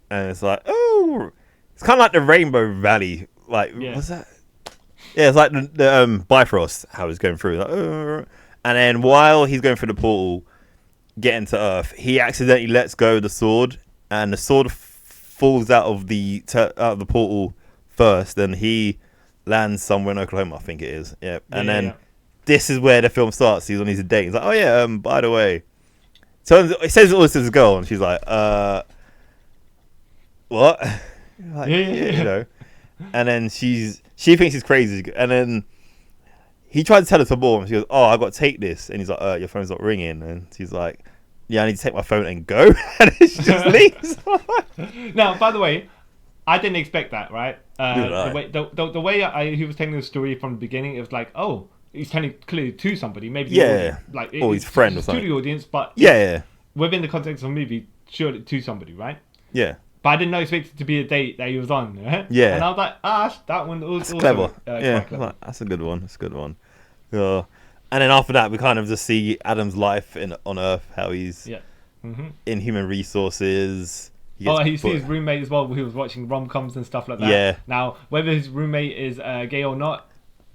And it's like, oh, it's kind of like the Rainbow Valley. What's that? Yeah, it's like the Bifrost, how he's going through. And then while he's going through the portal, getting to Earth, he accidentally lets go of the sword, and the sword falls out of the portal first, and he lands somewhere in Oklahoma, I think it is. This is where the film starts. He's on his date. He's like, oh yeah, by the way. So it says it was his girl, and she's like, what? And then she thinks he's crazy, and then he tries to tell her some more, and she goes, oh, I got to take this, and he's like, your phone's not ringing, and she's like, yeah, I need to take my phone and go, and she just leaves. Now, by the way, I didn't expect that, right? The way he was telling the story from the beginning, it was like, oh, he's telling clearly to somebody, maybe his friend or something, to the audience, but within the context of the movie, surely to somebody, right? Yeah. But I didn't expect it to be a date that he was on, right? Yeah. And I was like, that one was That's also clever. quite clever. Like, that's a good one. That's a good one. Yeah. And then after that, we kind of just see Adam's life on Earth, how he's in human resources. He sees his roommate as well. He was watching rom-coms and stuff like that. Yeah. Now, whether his roommate is gay or not,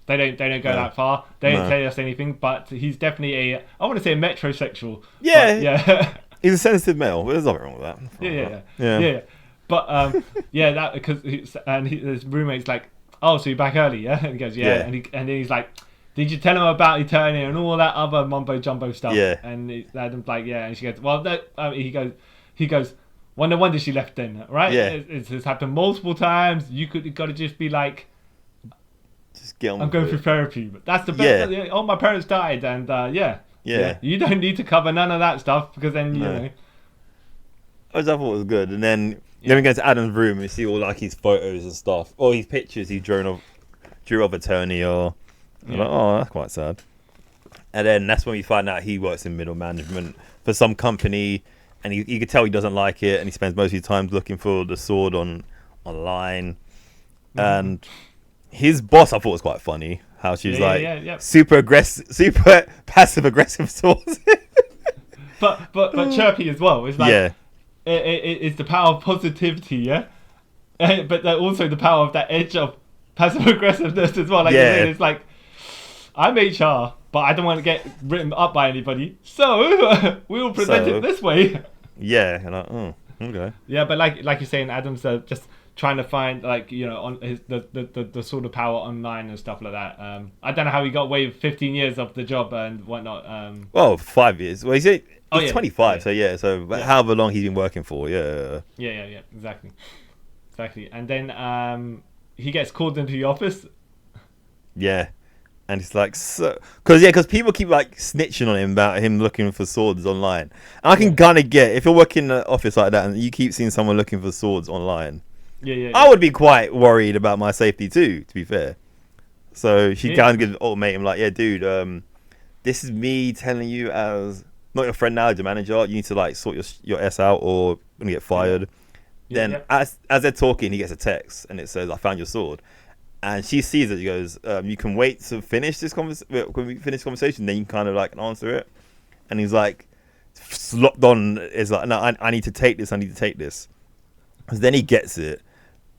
they don't go that far. They don't tell us anything. But he's definitely I want to say a metrosexual. Yeah. But, yeah. He's a sensitive male. There's nothing wrong with that. Yeah. But that because his roommate's like, oh, so you're back early, yeah? And he goes, yeah. And then he's like, did you tell him about eternity and all that other mumbo jumbo stuff? Yeah. And Adam's like, yeah. And she goes, well, he goes, no wonder she left then, right? Yeah. It's happened multiple times. You got to just be like, just get on. I'm going through therapy, but that's the best. Yeah. Oh, my parents died, and yeah. You don't need to cover none of that stuff because then you know. I thought it was good, and then we go to Adam's room and we see all like his photos and stuff, or his pictures he drew of Eternia. Like, oh, that's quite sad. And then that's when we find out he works in middle management for some company, and you could tell he doesn't like it, and he spends most of his time looking for the sword online. And his boss, I thought was quite funny. How she was super aggressive, super passive aggressive swords. but chirpy as well. It's like it's the power of positivity, yeah. But also the power of that edge of passive aggressiveness as well. Like it's like, I'm HR, but I don't want to get written up by anybody, so we will present it this way. Yeah, and okay. Yeah, but like you're saying, Adam's just trying to find on his the sort of power online and stuff like that. I don't know how he got away with 15 years of the job and whatnot. Well, 5 years. Well, he's 25, so however long he's been working for. Yeah, exactly. And then he gets called into the office. Yeah. And it's like, because people keep like snitching on him about him looking for swords online. And I can kind of get, if you're working in an office like that and you keep seeing someone looking for swords online, I would be quite worried about my safety too, to be fair. So she kind of gives ultimatum like, yeah, dude, this is me telling you as, not your friend now, your manager, you need to like sort your S out or you're going to get fired. Then as they're talking, he gets a text and it says, I found your sword. And she sees it. She goes, "You can wait to finish this conversation. When we finish conversation, then you can kind of like answer it." And he's like, locked on. Is like, "No, I need to take this. I need to take this." Because then he gets it,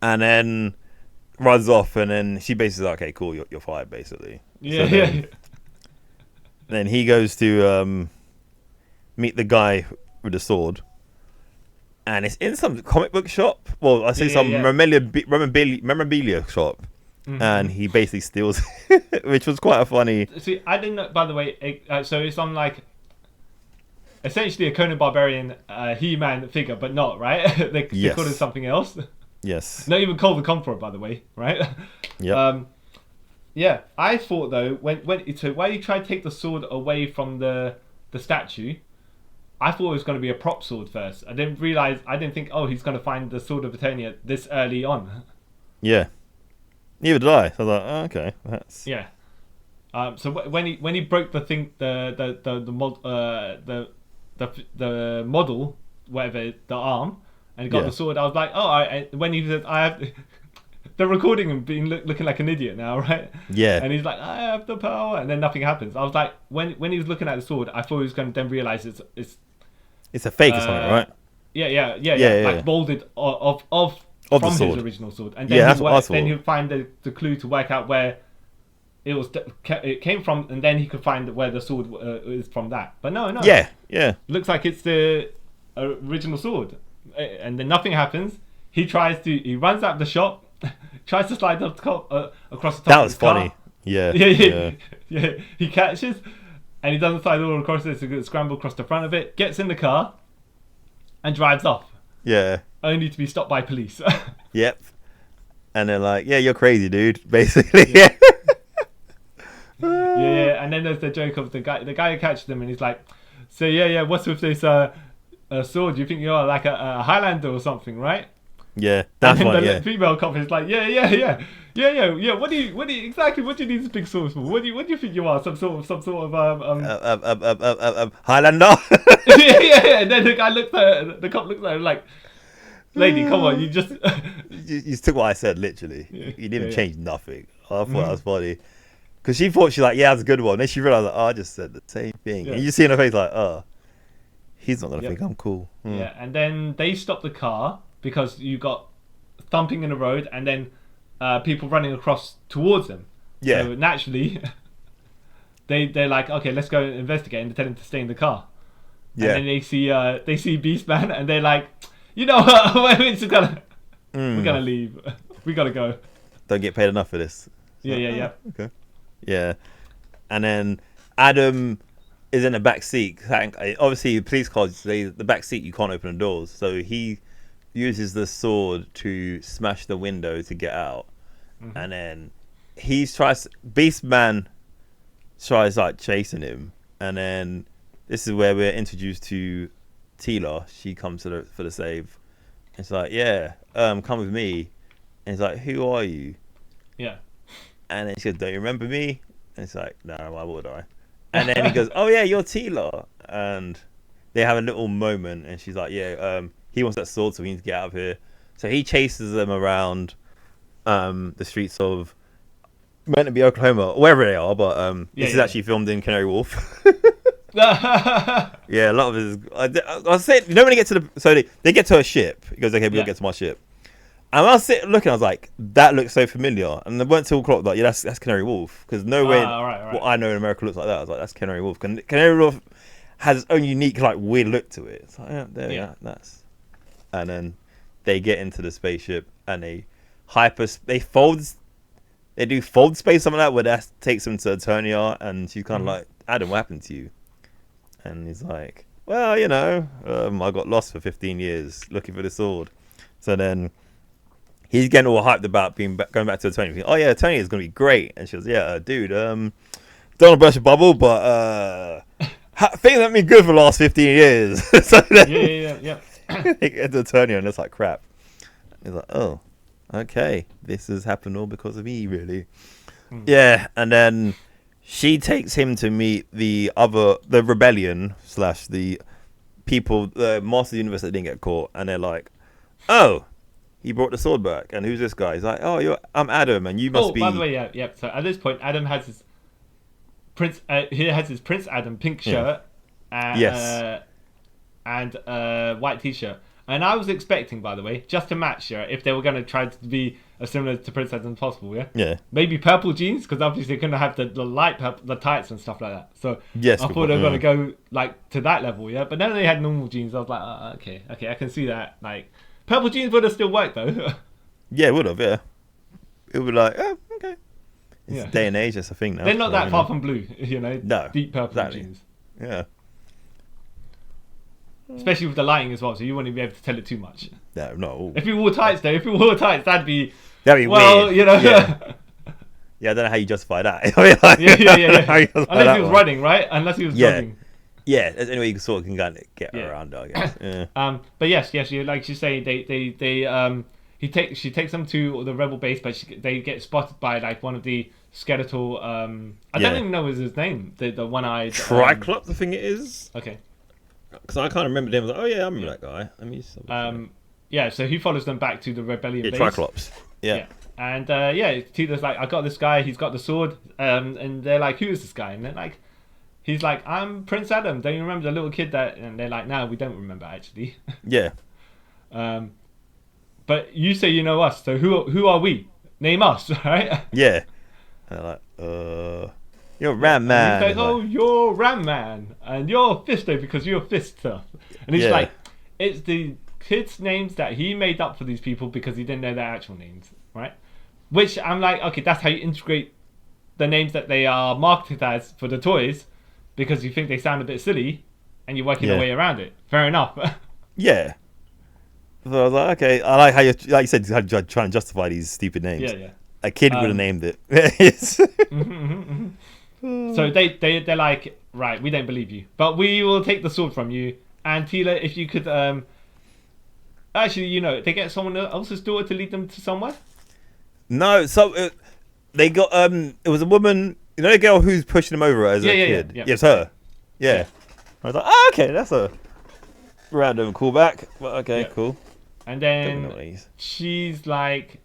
and then runs off. And then she basically like, "Okay, cool, you're fired." Basically. Yeah. Then he goes to meet the guy with the sword. And it's in some comic book shop. Well, I say some memorabilia shop. And he basically steals it, which was quite a funny. See, I didn't know, by the way, so it's on like essentially a Conan Barbarian He-Man figure, but not, right? they called it something else. Yes. Not even called the Conqueror, by the way, right? Yeah. I thought though, when he tried to take the sword away from the statue, I thought it was going to be a prop sword first. I didn't think, he's going to find the sword of Eternia this early on. Yeah. Neither did I. So I was like, oh, okay, that's So when he broke the thing, the model, whatever, the arm, and he got the sword, I was like, when he said, I have, they're recording him being looking like an idiot now, right? Yeah. And he's like, I have the power, and then nothing happens. I was like, when he was looking at the sword, I thought he was going to then realize it's a fake or something, right? Yeah. Like molded from the sword. His original sword, and then he'll find the clue to work out where it came from, and then he could find where the sword is from that. But no. Yeah. Looks like it's the original sword, and then nothing happens. He runs out of the shop, tries to slide up across the top. That of was his funny. car. Yeah. He catches, and he doesn't slide all across it. So he scramble across the front of it, gets in the car, and drives off. Yeah. Only to be stopped by police. Yep. And they're like, yeah, you're crazy, dude. Basically. Yeah. Yeah. And then there's the joke of the guy who catches them, and he's like, so what's with this sword? Do you think you're like a Highlander or something, right? Yeah, that's and one. The female cop is like, yeah. What do you exactly? What do you need this big sword for? What do you think you are? Some sort of Highlander. yeah. And then the cop looks at her like, lady, come on, you just you took what I said literally. Yeah, You didn't yeah. change nothing. I thought that was funny. Because she thought she's like, yeah, that's a good one. Then she realized, like, oh, I just said the same thing. Yeah. And you see in her face, like, oh, he's not going to Yep. think I'm cool. Yeah, and then they stop the car because you got thumping in the road and then people running across towards them. Yeah. So naturally, they're like, okay, let's go investigate, and they tell him to stay in the car. Yeah. And then they see Beastman, and they're like, you know what, we're gonna leave. We gotta go. Don't get paid enough for this. Yeah. Okay. Yeah. And then Adam is in the back seat. Obviously, police cars, the back seat, you can't open the doors. So he uses the sword to smash the window to get out. Mm-hmm. And then Beastman tries like chasing him. And then this is where we're introduced to Tila. She comes for the save. It's like, yeah, come with me. And he's like, who are you? Yeah. And then she goes, don't you remember me? And it's like, no, why would I? And then he goes, oh yeah, you're Tila. And they have a little moment, and she's like, yeah, he wants that sword, so we need to get out of here. So he chases them around the streets of meant to be Oklahoma, wherever they are, but this is actually filmed in Canary Wharf. Yeah, a lot of it is. I was saying, you know, when they get to they get to a ship. He goes, okay, we'll get to my ship. And I was sitting looking, I was like, that looks so familiar. And it weren't till clock like, yeah, that's Canary Wharf, because no way right. what I know in America looks like that. I was like, that's Canary Wharf. Canary Wharf has its own unique, like, weird look to it. It's like, yeah, there we go. That's. And then they get into the spaceship and they do fold space, something like that, where that takes them to Eternia, and she's kind of like, Adam, what happened to you? And he's like, well, you know, I got lost for 15 years looking for the sword. So then he's getting all hyped about going back to Eternia. Oh yeah, Eternia is gonna be great. And she goes, yeah, dude, don't want to burst your bubble, but things haven't been good for the last 15 years. So then Yeah. they get to Eternia and it's like crap. He's like, oh, okay, this has happened all because of me, really. Yeah, and then she takes him to meet the rebellion / the people, the Master of the Universe that didn't get caught, and they're like, oh, he brought the sword back, and who's this guy? He's like, oh, I'm Adam, and you must be. By the way, yeah. So at this point, Adam has his Prince. He has his Prince Adam pink shirt, and white t-shirt. And I was expecting, by the way, just to match, if they were going to try to be as similar to Prince Adam as possible, yeah. Maybe purple jeans, because obviously they're going to have the light purple, the tights and stuff like that. So yes, I thought they were going to go like to that level, yeah. But then they had normal jeans. I was like, okay, I can see that. Like purple jeans would have still worked though. Yeah, it would have. Yeah, it would be like, oh, okay. It's day and age. That's a thing now. They're not that far from blue, No, deep purple jeans. Yeah. Especially with the lighting as well, so you wouldn't be able to tell it too much. No, not all. If you wore tights, though, that'd be weird. Yeah. Yeah, I don't know how you justify that. Yeah. Unless he was running, right? Unless he was jogging. Yeah, there's any way you can sort of get around it, I guess. Yeah. But yes, like you say, she takes them to the rebel base, but they get spotted by like one of the skeletal. I don't even know his name. The one-eyed tri-klops, I think it is. Okay. Because I can't remember them. I was like, oh yeah, I remember that guy. So he follows them back to the rebellion base. tri-klops. Yeah. And Tita's like, I got this guy. He's got the sword. And they're like, who is this guy? And they're like, he's like, I'm Prince Adam. Don't you remember the little kid that? And they're like, no, we don't remember actually. Yeah. But you say you know us. So who are we? Name us, right? Yeah. And they're like, you're mer-man. He's like, oh, you're mer-man, and you're Fisto because you're Fister. And he's like, it's the kids' names that he made up for these people because he didn't know their actual names, right? Which I'm like, okay, that's how you integrate the names that they are marketed as for the toys, because you think they sound a bit silly, and you're working your way around it. Fair enough. Yeah. So I was like, okay, I like how you, like you said, how try and justify these stupid names. Yeah. A kid would have named it. So they're like, right, we don't believe you, but we will take the sword from you. And Tila, if you could, actually, they get someone else's daughter to lead them to somewhere. No, so they got it was a woman, the girl who's pushing them over as a kid. Yeah, it's her. Yeah. I was like, oh, okay, that's a random callback. But okay, cool. And Don't know what then it is. she's like,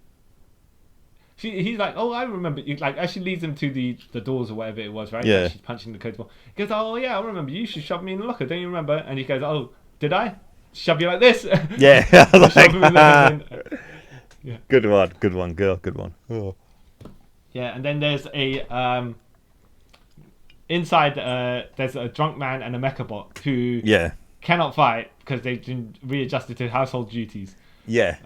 he's like, oh, I remember you. Like, as she leads him to the doors or whatever it was, right? Yeah. Like she's punching the code ball. He goes, oh yeah, I remember. You should shove me in the locker. Don't you remember? And he goes, oh, did I? Shove you like this? Yeah. I was Shove him in the yeah. Good one, girl. Good one. Oh. Yeah, and then there's a inside. There's a drunk man and a mecha bot who cannot fight because they've been readjusted to household duties. Yeah.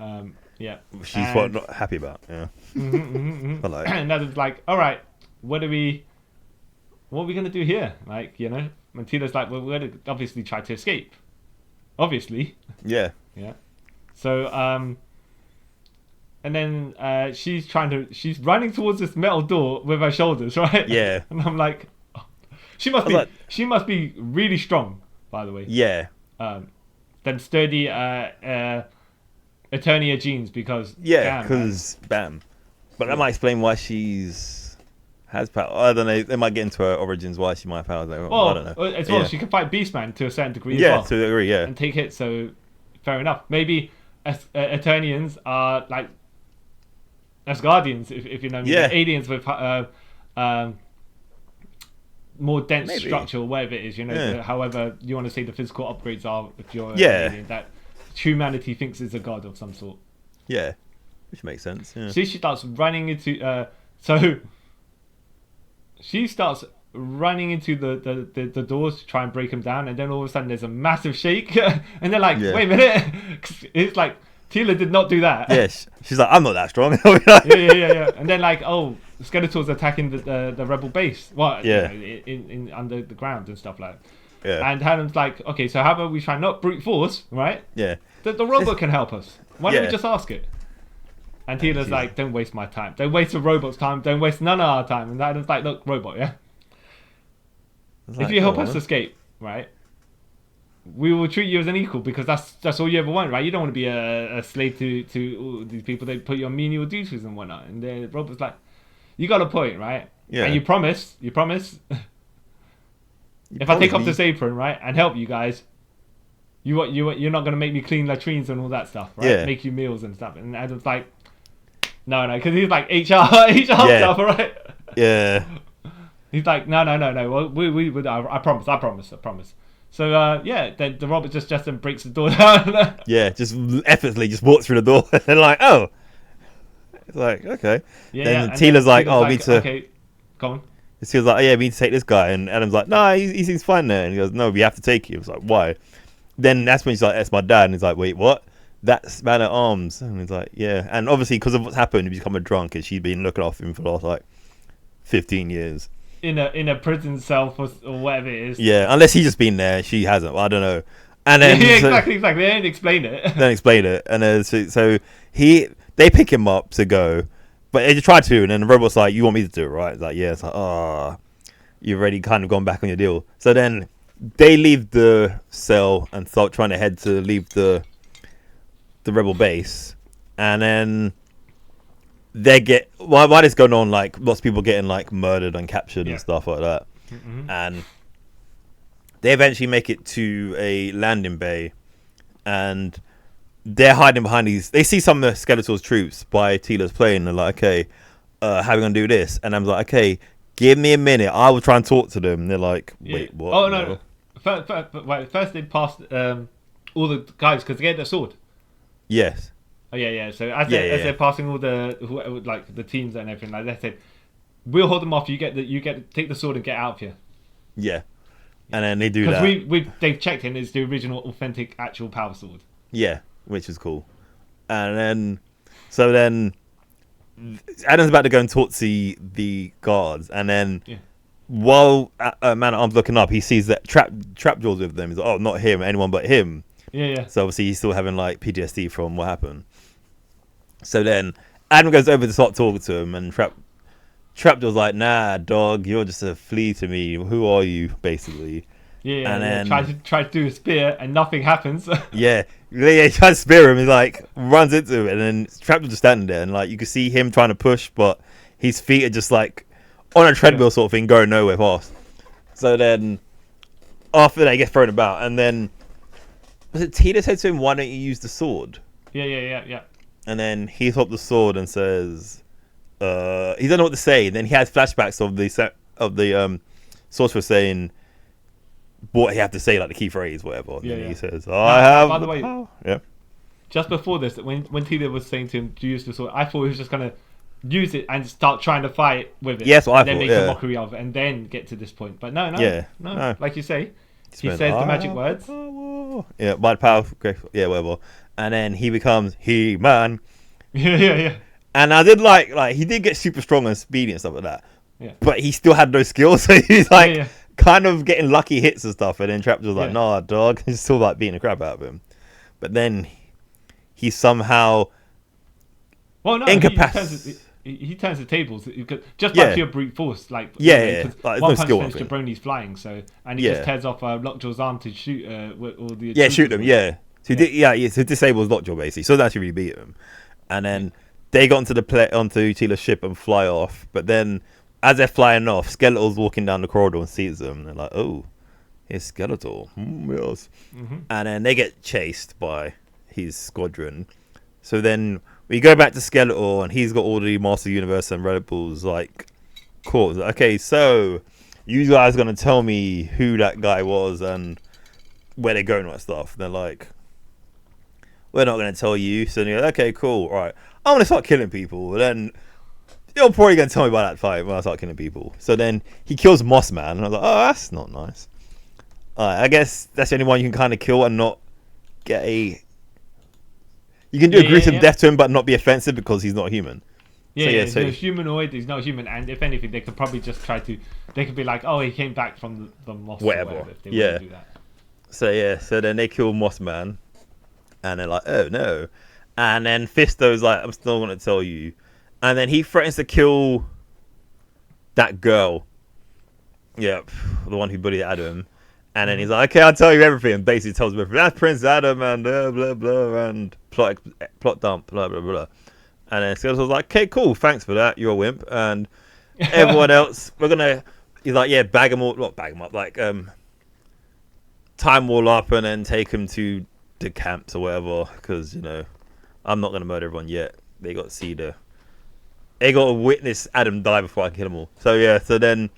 Yeah. She's what not happy about. Yeah. But like, and Adam's like, all right, what are we gonna do here? Like, you know, and Tina's like, well, we're gonna obviously try to escape. Obviously. Yeah. Yeah. So and then she's running towards this metal door with her shoulders, right? Yeah. And I'm like, oh. she must be really strong, by the way. Yeah. Them sturdy Eternia genes, because because bam. But that might explain why has power. I don't know. They might get into her origins why she might have powers. I don't know. As well, she can fight Beastman to a certain degree. Yeah, as well, to a degree. Yeah, and take hits. So fair enough. Maybe Eternians are like Asgardians, if you know me. Yeah. Aliens with more dense structure, or whatever it is. You know, however you want to say the physical upgrades are. If you're an alien, that humanity thinks is a god of some sort. Yeah, which makes sense. Yeah. See, she starts running into so she starts running into the doors to try and break them down, and then all of a sudden there's a massive shake, and they're like, wait a minute, it's like Tila did not do that. Yes, she's like, I'm not that strong. yeah. And then like, oh, Skeletor's attacking the rebel base. Well, yeah, you know, in under the ground and stuff like that. Yeah. And Helen's like, okay, so how about we try not brute force, right? Yeah. The robot can help us. Why don't we just ask it? And Tila's like, don't waste my time. Don't waste the robot's time. Don't waste none of our time. And Helen's like, look, robot, yeah? If you help us escape, right, we will treat you as an equal, because that's all you ever want, right? You don't want to be a slave to all these people. They put you on menial duties and whatnot. And the robot's like, you got a point, right? Yeah. And you promise... If I take off this apron, right, and help you guys, you're not gonna make me clean latrines and all that stuff, right? Yeah. Make you meals and stuff. And Adam's like, no, because he's like HR stuff, right? Yeah. He's like, no. Well, we I promise. So then the robot just breaks the door down. Yeah, just effortlessly just walks through the door, and they're like, oh, it's like okay. Then Tila's like, oh, me too. Okay, go on. He was like, oh, yeah, we need to take this guy. And Adam's like, no, he seems fine there. And he goes, no, we have to take him. It's like, why? Then that's when she's like, that's my dad. And he's like, wait, what? That's Man at Arms. And he's like, yeah. And obviously, because of what's happened, he's become a drunk. And she's been looking after him for the last, like, 15 years. In a prison cell or whatever it is. Yeah, unless he's just been there. She hasn't. Well, I don't know. And then exactly. They didn't explain it. And then so they pick him up to go. But they tried to, and then the robot's like, you want me to do it, right? It's like, yeah. It's like, oh, you've already kind of gone back on your deal. So then they leave the cell and start trying to head to leave the rebel base. And then they get, while this going on, like, lots of people getting, like, murdered and captured and stuff like that. Mm-hmm. And they eventually make it to a landing bay, and they're hiding behind these. They see some of Skeletor's troops by Tila's plane. They're like, okay, how are we going to do this? And I'm like, okay, give me a minute. I will try and talk to them. And they're like, wait, what? Oh, no. First they passed all the guys, because they get their sword. Yes. Oh, yeah. So as they're passing all the teams and everything, like they said, we'll hold them off. You get to take the sword and get out of here. Yeah. And then they do that. Because they've checked in, it's the original, authentic, actual power sword. Yeah. Which is cool. And then Adam's about to go and talk to the guards, and then while Man at Arms looking up, he sees that Trapjaw's with them. He's like, oh, not him, anyone but him. Yeah. So obviously he's still having like PTSD from what happened. So then Adam goes over to start talking to him, and Trapjaw's like, nah, dog, you're just a flea to me. Who are you, basically? Yeah, and then try to do a spear, and nothing happens. yeah, he tries to spear him. He like runs into him, and then Trapjaw's just standing there, and like you can see him trying to push, but his feet are just like on a treadmill sort of thing, going nowhere fast. So then after that, he gets thrown about, and then was it Tila said to him, "Why don't you use the sword?" Yeah. And then he holds up the sword and says, he doesn't know what to say. And then he has flashbacks of the sorcerer saying what he had to say, like the key phrase, whatever. And then he says, "I have." By the way, yeah. Just before this, when Tina was saying to him to use the sword, I thought he was just gonna use it and start trying to fight with it. Yes, I and then thought, make a mockery of it, and then get to this point. But no. Like you say, he says the magic words. Yeah, by the power. Yeah, whatever. And then he becomes He-Man. Yeah. And I did like he did get super strong and speedy and stuff like that. Yeah. But he still had no skills, so he's like kind of getting lucky hits and stuff. And then Trap's was like, "Nah, dog." He's still like beating the crap out of him. But then he somehow incapacitated. He turns the tables just by pure brute force. Like like, one no punch skill finished Jabroni's flying. So and he just tears off Lockjaw's arm to shoot all the shoot them. Yeah. So he disables Lockjaw basically. So that's actually really beat him. And then they got onto Teela's ship and fly off. But then as they're flying off, Skeletor's walking down the corridor and sees them. And they're like, "Oh, here's Skeletor." Yes. Mm-hmm. And then they get chased by his squadron. So then we go back to Skeletor, and he's got all the Master Universe and Red Bulls like caught. Okay, so you guys are gonna tell me who that guy was and where they're going and that stuff. And they're like, "We're not gonna tell you." So they're like, "Okay, cool, all right. I'm gonna start killing people." And then you're probably gonna tell me about that fight when I start killing people. So then he kills Moss Man, and I was like, "Oh, that's not nice." I guess that's the only one you can kind of kill and not get a. You can do a gruesome death to him, but not be offensive because he's not human. He's a humanoid. He's not human, and if anything, they could probably just try to. They could be like, "Oh, he came back from the Moss." Whatever. If they want to do that. So then they kill Moss Man, and they're like, "Oh no!" And then Fisto's like, "I'm still going to tell you," and then he threatens to kill that girl. Yep, the one who bullied Adam. And then he's like, "Okay, I'll tell you everything." And basically tells me everything. That's Prince Adam and blah, blah, blah, and plot dump, blah, blah, blah. And then Skeletor's like, "Okay, cool. Thanks for that. You're a wimp." And everyone else, we're going to... He's like, "Yeah, bag them all... Not bag them up. Like, tie them all up and then take them to the camps or whatever. Because, I'm not going to murder everyone yet. They got to see They got to witness Adam die before I kill them all. So, yeah. So then...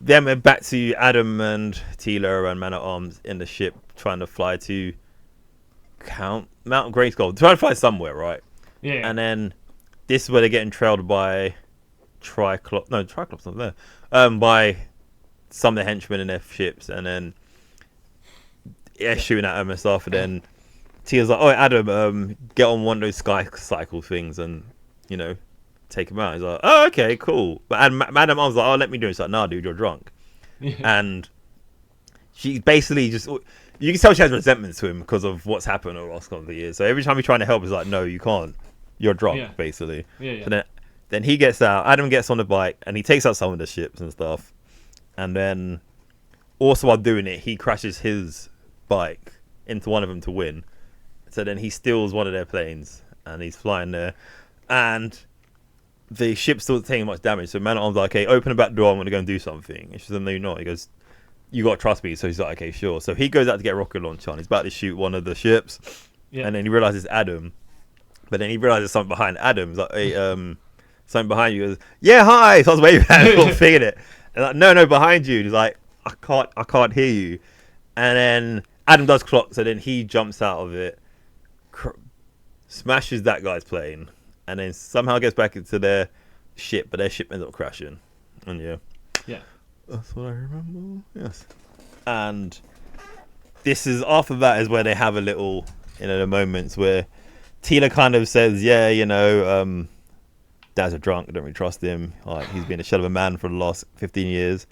Then we're back to Adam and Teela and Man-at-Arms in the ship trying to fly to Mount Grayskull. Trying to fly somewhere, right? Yeah. And then this is where they're getting trailed by tri-klops. No, tri-klops not there. By some of the henchmen in their ships. And then shooting at them and stuff. And then Teela's like, "Oh, Adam, get on one of those sky cycle things and, take him out." He's like, "Oh, okay, cool." But Madam Arm's like, "Oh, let me do it." It's like, "Nah, dude, you're drunk." Yeah. And she basically just... You can tell she has resentment to him because of what's happened over the last couple of years. So every time he's trying to help, he's like, "No, you can't. You're drunk," basically. Yeah. So then he gets out. Adam gets on the bike, and he takes out some of the ships and stuff. And then, also while doing it, he crashes his bike into one of them to win. So then he steals one of their planes, and he's flying there. And... the ship's still taking much damage, so Man-at-Arms like, "Okay, open the back door, I'm going to go and do something." And she said, "No, you're not." He goes, "You got to trust me." So he's like, "Okay, sure." So he goes out to get a rocket launcher, and he's about to shoot one of the ships, and then he realizes Adam, but then he realizes something behind Adam. He's like, "Hey, something behind you." He goes, "Yeah, hi." So I was waving at him, figured it. And like, "No, behind you." And he's like, I can't hear you." And then Adam does clock, so then he jumps out of it, smashes that guy's plane. And then somehow gets back into their ship, but their ship ends up crashing. And yeah, that's what I remember. Yes. And this is after that is where they have a little, the moments where Teela kind of says, "Yeah, Dad's a drunk. I don't really trust him. Like he's been a shell of a man for the last 15 years."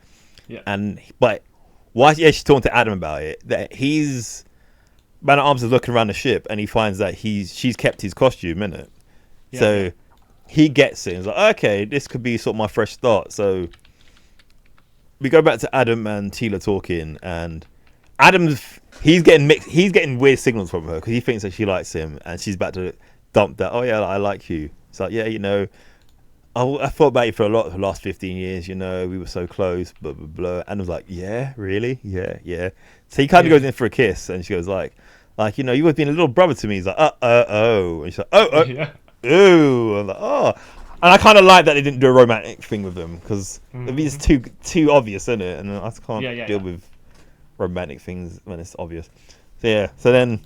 Yeah. But while she's talking to Adam about it, that Man-at-Arms is looking around the ship and he finds that she's kept his costume in it. So he gets it. He's like, "Okay, this could be sort of my fresh start." So we go back to Adam and Teela talking, and he's getting weird signals from her because he thinks that she likes him, and she's about to dump that. "Oh yeah, I like you." It's like, "Yeah, I thought about you for a lot of the last 15 years. We were so close." Blah blah blah. And I was like, "Yeah, really? Yeah." So he kind of goes in for a kiss, and she goes like, Like, you've always been a little brother to me. He's like, oh. And she's like, oh. Yeah. Ooh. I'm like, oh. And I kind of like that they didn't do a romantic thing with them, because it's too obvious, isn't it? And I just can't deal with romantic things when it's obvious. So yeah, so then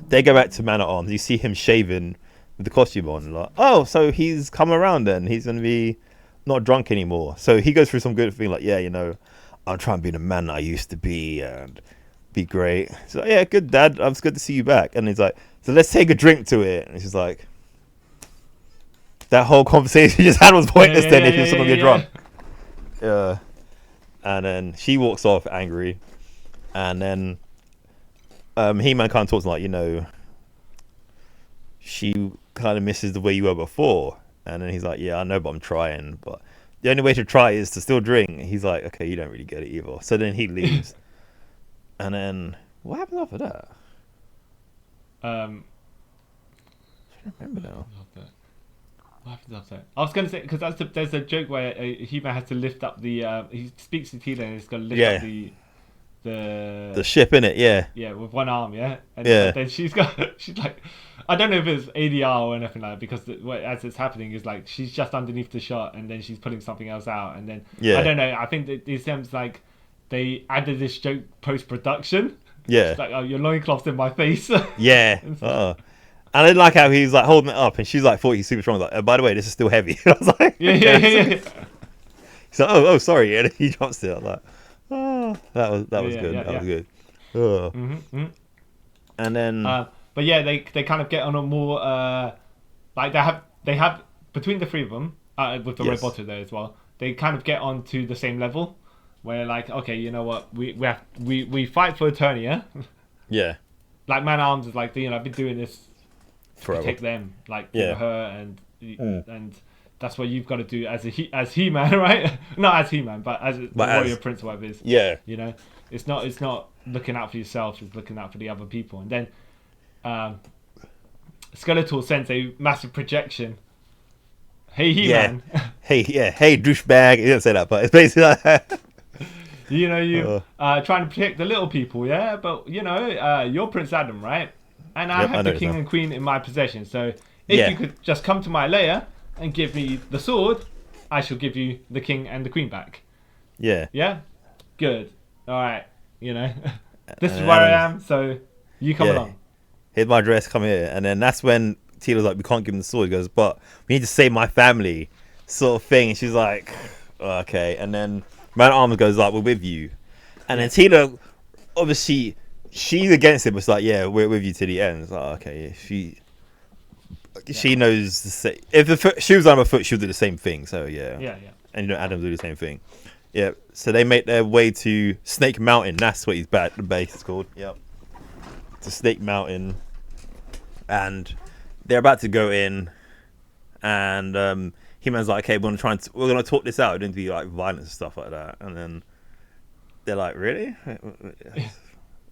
they go back to Man at Arms. You see him shaving with the costume on. Like, oh, so he's come around then. He's going to be not drunk anymore. So he goes through some good thing like, yeah, I'm trying to be the man I used to be and be great. So yeah, good, Dad. It's good to see you back. And he's like, so let's take a drink to it. And she's like, that whole conversation you just had was pointless then if you're still going to get drunk. Yeah. And then she walks off angry. And then He-Man kind of talks like, she kind of misses the way you were before. And then he's like, yeah, I know, but I'm trying. But the only way to try is to still drink. He's like, okay, you don't really get it either. So then he leaves. And then what happens after that? I don't remember now. What happens after that? I was going to say, because there's a joke where He-Man has to lift up the... he speaks to Tila and he's going to lift up the ship, innit? Yeah, with one arm, yeah? And then she's like... I don't know if it's ADR or anything like that, because as it's happening is like she's just underneath the shot and then she's putting something else out, and then I don't know. I think that it seems like they added this joke post-production. Yeah. It's like, oh, your loincloth's in my face. Yeah. And I didn't like how he's like holding it up, and she's like, thought he's super strong. Like, oh, by the way, this is still heavy. I was like, yeah. He's like, oh, sorry. And he drops it. I was like, oh, that was good. That was good. Oh. And then, but yeah, they kind of get on a more like they have between the three of them with the roboto there as well. They kind of get on to the same level, where like, okay, you know what, we fight for Eternia. Yeah. Like Man at Arms is like, I've been doing this. Forever. Protect them, like her, and that's what you've got to do as He-Man, right? Not as He-Man, but as the warrior prince, whatever it is. Yeah. It's not looking out for yourself; it's looking out for the other people. And then, Skeletor sends a massive projection. Hey, He-Man. Yeah. Hey, douchebag. He didn't say that, but it's basically like trying to protect the little people, yeah. But you're Prince Adam, right? And I have the king and queen in my possession. So if you could just come to my lair and give me the sword, I shall give you the king and the queen back. Yeah. Yeah? Good. All right. This is where I am, so you come along. Here's my dress, come here. And then that's when Tila's like, we can't give him the sword. He goes, but we need to save my family, sort of thing. And she's like, oh, okay. And then Man at Arms goes like, we're with you. And then Tila, obviously... she's against it, but it's like, yeah, we're with you to the end. It's like, okay, she knows the same. If the shoe was on her foot, she'll do the same thing. So yeah. And Adam do the same thing. Yeah. So they make their way to Snake Mountain. That's what the base is called. Yep. To Snake Mountain, and they're about to go in, and He-Man's like, okay, we're gonna talk this out. It didn't be like violence and stuff like that. And then they're like, really?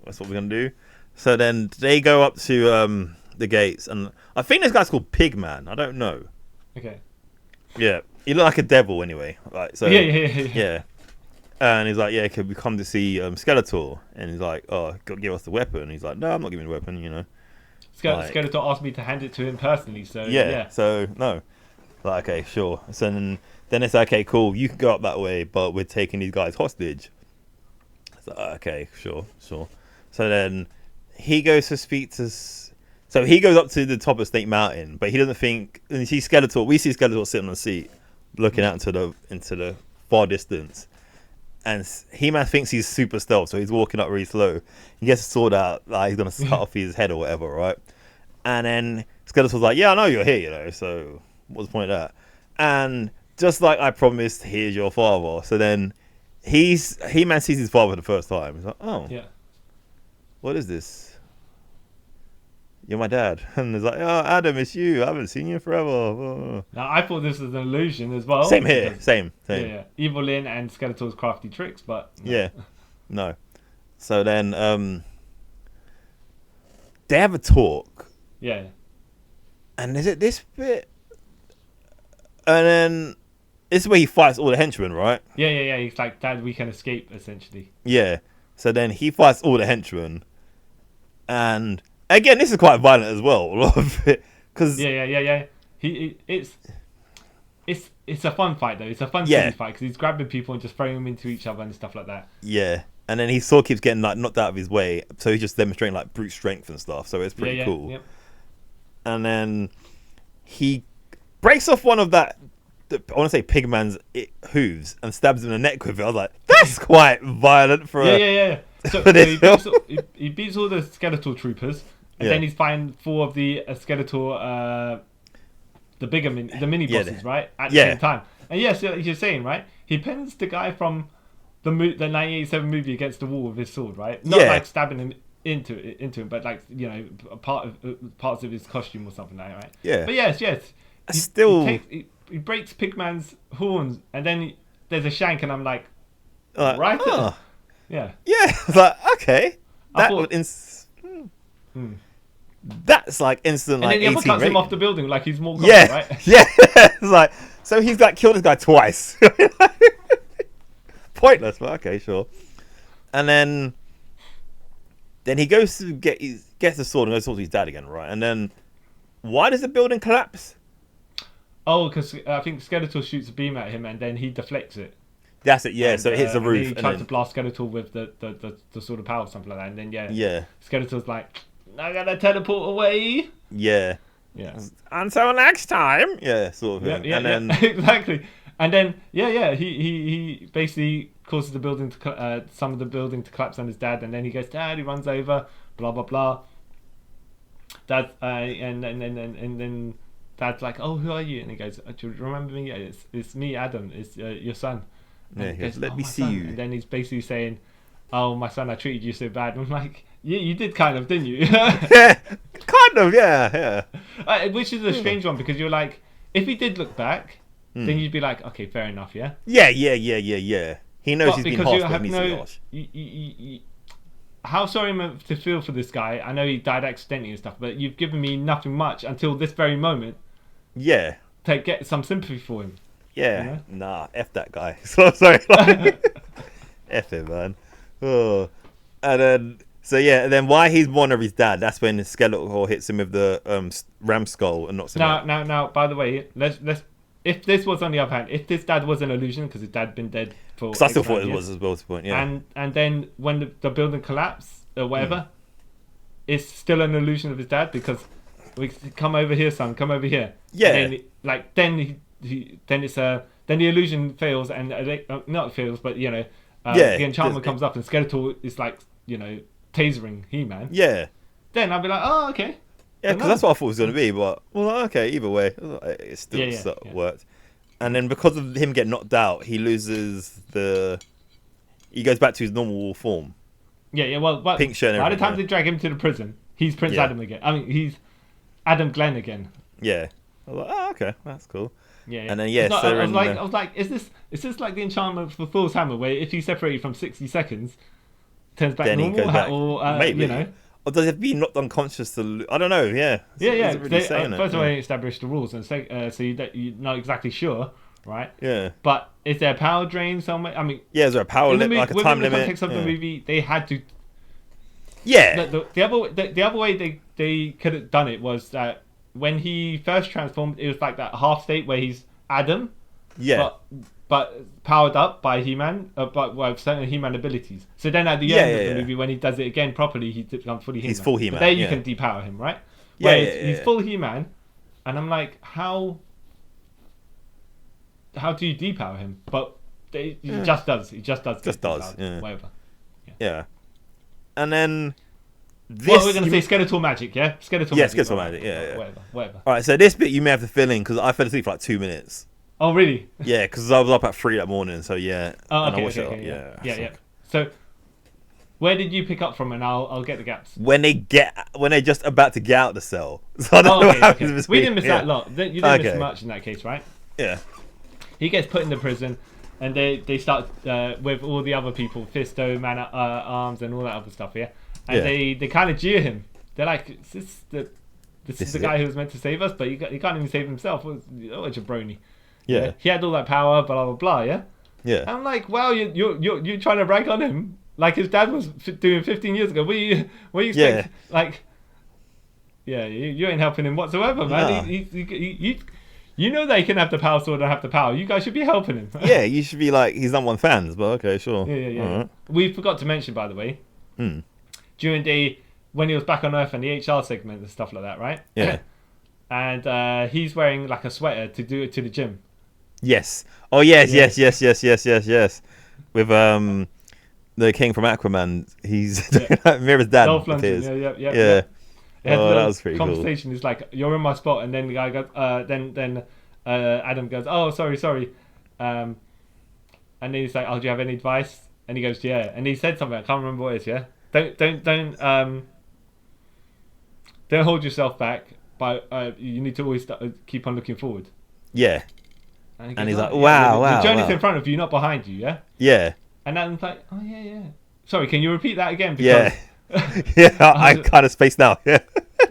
That's what we're gonna do. So then they go up to the gates, and I think this guy's called Pigman. I don't know. Okay. Yeah, he looked like a devil anyway. Like, so yeah. And he's like, yeah, could we come to see Skeletor? And he's like, oh, give us the weapon. And he's like, no, I'm not giving the weapon. Skeletor asked me to hand it to him personally. So yeah. So no. Like, okay, sure. So then it's okay, cool. You can go up that way, but we're taking these guys hostage. So okay, sure. So then he goes to speak to... So he goes up to the top of Snake Mountain, but he doesn't think... And we see Skeletor sitting on a seat, looking out into the far distance. And He-Man thinks he's super stealth, so he's walking up really slow. He gets a sword out, like he's going to cut off his head or whatever, right? And then Skeletor's like, yeah, I know you're here, so what's the point of that? And just like I promised, here's your father. So then He-Man sees his father for the first time. He's like, oh. Yeah. What is this? You're my dad. And it's like, oh, Adam, it's you. I haven't seen you forever. Oh. Now, I thought this was an illusion as well. Same here. Same. Yeah. Evil-lyn and Skeletor's crafty tricks, but... No. Yeah. No. So then, they have a talk. Yeah. And is it this bit? And then, this is where he fights all the henchmen, right? Yeah. He's like, Dad, we can escape, essentially. Yeah. So then he fights all the henchmen, And again, this is quite violent as well. A lot of it, because It's a fun fight though. It's a fun silly fight because he's grabbing people and just throwing them into each other and stuff like that. Yeah, and then he sort of keeps getting like knocked out of his way, so he's just demonstrating like brute strength and stuff. So it's pretty cool. Yep. And then he breaks off one of I want to say Pigman's hooves and stabs him in the neck with it. I was like, that's quite violent for So he beats all the skeletal troopers, and then he's fighting 4 of the skeletal. The mini bosses, right? At the same time. And yes, you're saying, right? He pins the guy from the 1987 movie against the wall with his sword, right? Not like stabbing him into him, but like, you know, parts of his costume or something like that, right? Yeah. But yes. He breaks Pigman's horns, and then there's a shank, and I'm like, right? Yeah. Yeah. I was like, okay. That's like instant, like, and then the other cuts him off the building like he's more right? It's like, so he's like killed this guy twice. Pointless, but okay, sure. And then he goes to gets the sword and goes to talk to his dad again, right? And then why does the building collapse? Oh, because I think Skeletor shoots a beam at him and then he deflects it. That's it, yeah. And, so it hits the roof. He tries to blast Skeletor with the sword of power or something like that, and then Skeletor's like, I gotta teleport away. Yeah. Until next time. Yeah, sort of thing. Then exactly. And then he basically causes the building to some of the building to collapse on his dad, and then he goes, Dad. He runs over. Blah blah blah. Dad and then Dad's like, oh, who are you? And he goes, do you remember me? Yeah, it's me, Adam. It's your son. And he goes, let me see you. And then he's basically saying, oh, my son, I treated you so bad. And I'm like, yeah, you did kind of, didn't you? Yeah, kind of, yeah. Which is a strange one because you're like, if he did look back, then you'd be like, okay, fair enough, yeah? Yeah. He knows he's been harsh, but he needs to be harsh. How sorry am I to feel for this guy? I know he died accidentally and stuff, but you've given me nothing much until this very moment. Yeah. To get some sympathy for him. Yeah. You know? Nah, F that guy. So sorry. F him, man. Oh. And then... So and then why he's one of his dad, that's when Skeletor hits him with the ram skull and knocks him out. Now, by the way, let's if this was on the other hand, if this dad was an illusion because his dad had been dead for... Because I still thought it was as well to the point, yeah. And then when the building collapsed or whatever, it's still an illusion of his dad because we come over here, son, come over here. Yeah. And then, then the illusion fails and not fails, but you know, the enchantment comes up and Skeletor is like, you know, tasering He-Man. Yeah. Then I'd be like, oh, okay. Yeah, because that's what I thought it was going to be, but, well, okay, either way, it still worked. And then because of him getting knocked out, he loses he goes back to his normal form. Yeah, well, pink shirt and by the time they drag him to the prison, he's Prince Adam again. I mean, he's Adam Glenn again. Yeah. I was like, oh, okay, that's cool. Yeah. And then, I was like, is this like the enchantment for Thor's hammer, where if you separate it from 60 seconds, turns back then normal, he goes back. or maybe, you know, or does it have to be knocked unconscious to? I don't know. Yeah. First of all, they establish the rules, and so you're not exactly sure, right? Yeah. But is there a power drain somewhere? I mean, is there a power limit, like a time limit? In the context of the movie, they had to. Yeah. The other way they could have done it was that when he first transformed, it was like that half state where he's Adam. Yeah. But powered up by He-Man, but certain He-Man abilities. So then at the end of the movie, when he does it again properly, he becomes fully He-Man. He's full He-Man. But there you can depower him, right? Whereas he's full He-Man, and I'm like, how do you depower him? But he just does. He just does. Just does. Yeah. Whatever. Yeah. And then. Well, we're going to say Skeletor magic, yeah? Skeletor magic, yeah. Whatever. Alright, so this bit you may have to fill in because I fell asleep for like 2 minutes. Oh, really? Yeah, because I was up at 3 that morning, so yeah. Oh, okay, yeah. So, where did you pick up from, and I'll get the gaps. When they're just about to get out the cell. So I don't know what happens. We didn't miss that lot. You didn't miss much in that case, right? Yeah. He gets put in the prison, and they start with all the other people, Fisto, Man at Arms, and all that other stuff, yeah? And they kind of jeer him. They're like, this is the guy who was meant to save us, but he can't even save himself. Oh, a jabroni. Yeah. He had all that power, blah, blah, blah, yeah? Yeah. I'm like, wow, you're trying to rag on him like his dad was doing 15 years ago. What you expect? Like, yeah, you ain't helping him whatsoever, man. Nah. You know they can have the power sword and have the power. You guys should be helping him. Yeah, you should be like his number one fans, but okay, sure. Yeah. Right. We forgot to mention, by the way, during when he was back on Earth and the HR segment and stuff like that, right? Yeah. And he's wearing like a sweater to do it to the gym. Yes. Oh yes. With the king from Aquaman, he's Mira's dad. Dolph Lundgren. Yeah. Oh, that was pretty conversation. He's like, "You're in my spot," and then the guy goes, then Adam goes, "Oh, sorry," and then he's like, "Oh, do you have any advice?" And he goes, "Yeah," and he said something. I can't remember what it is. Yeah, don't hold yourself back, but you need to always keep on looking forward. Yeah. And he's like, wow. The journey's in front of you, not behind you. Yeah. Yeah. And Adam's like, "Oh yeah." Sorry, can you repeat that again? Because, yeah, I kind of spaced now. Yeah.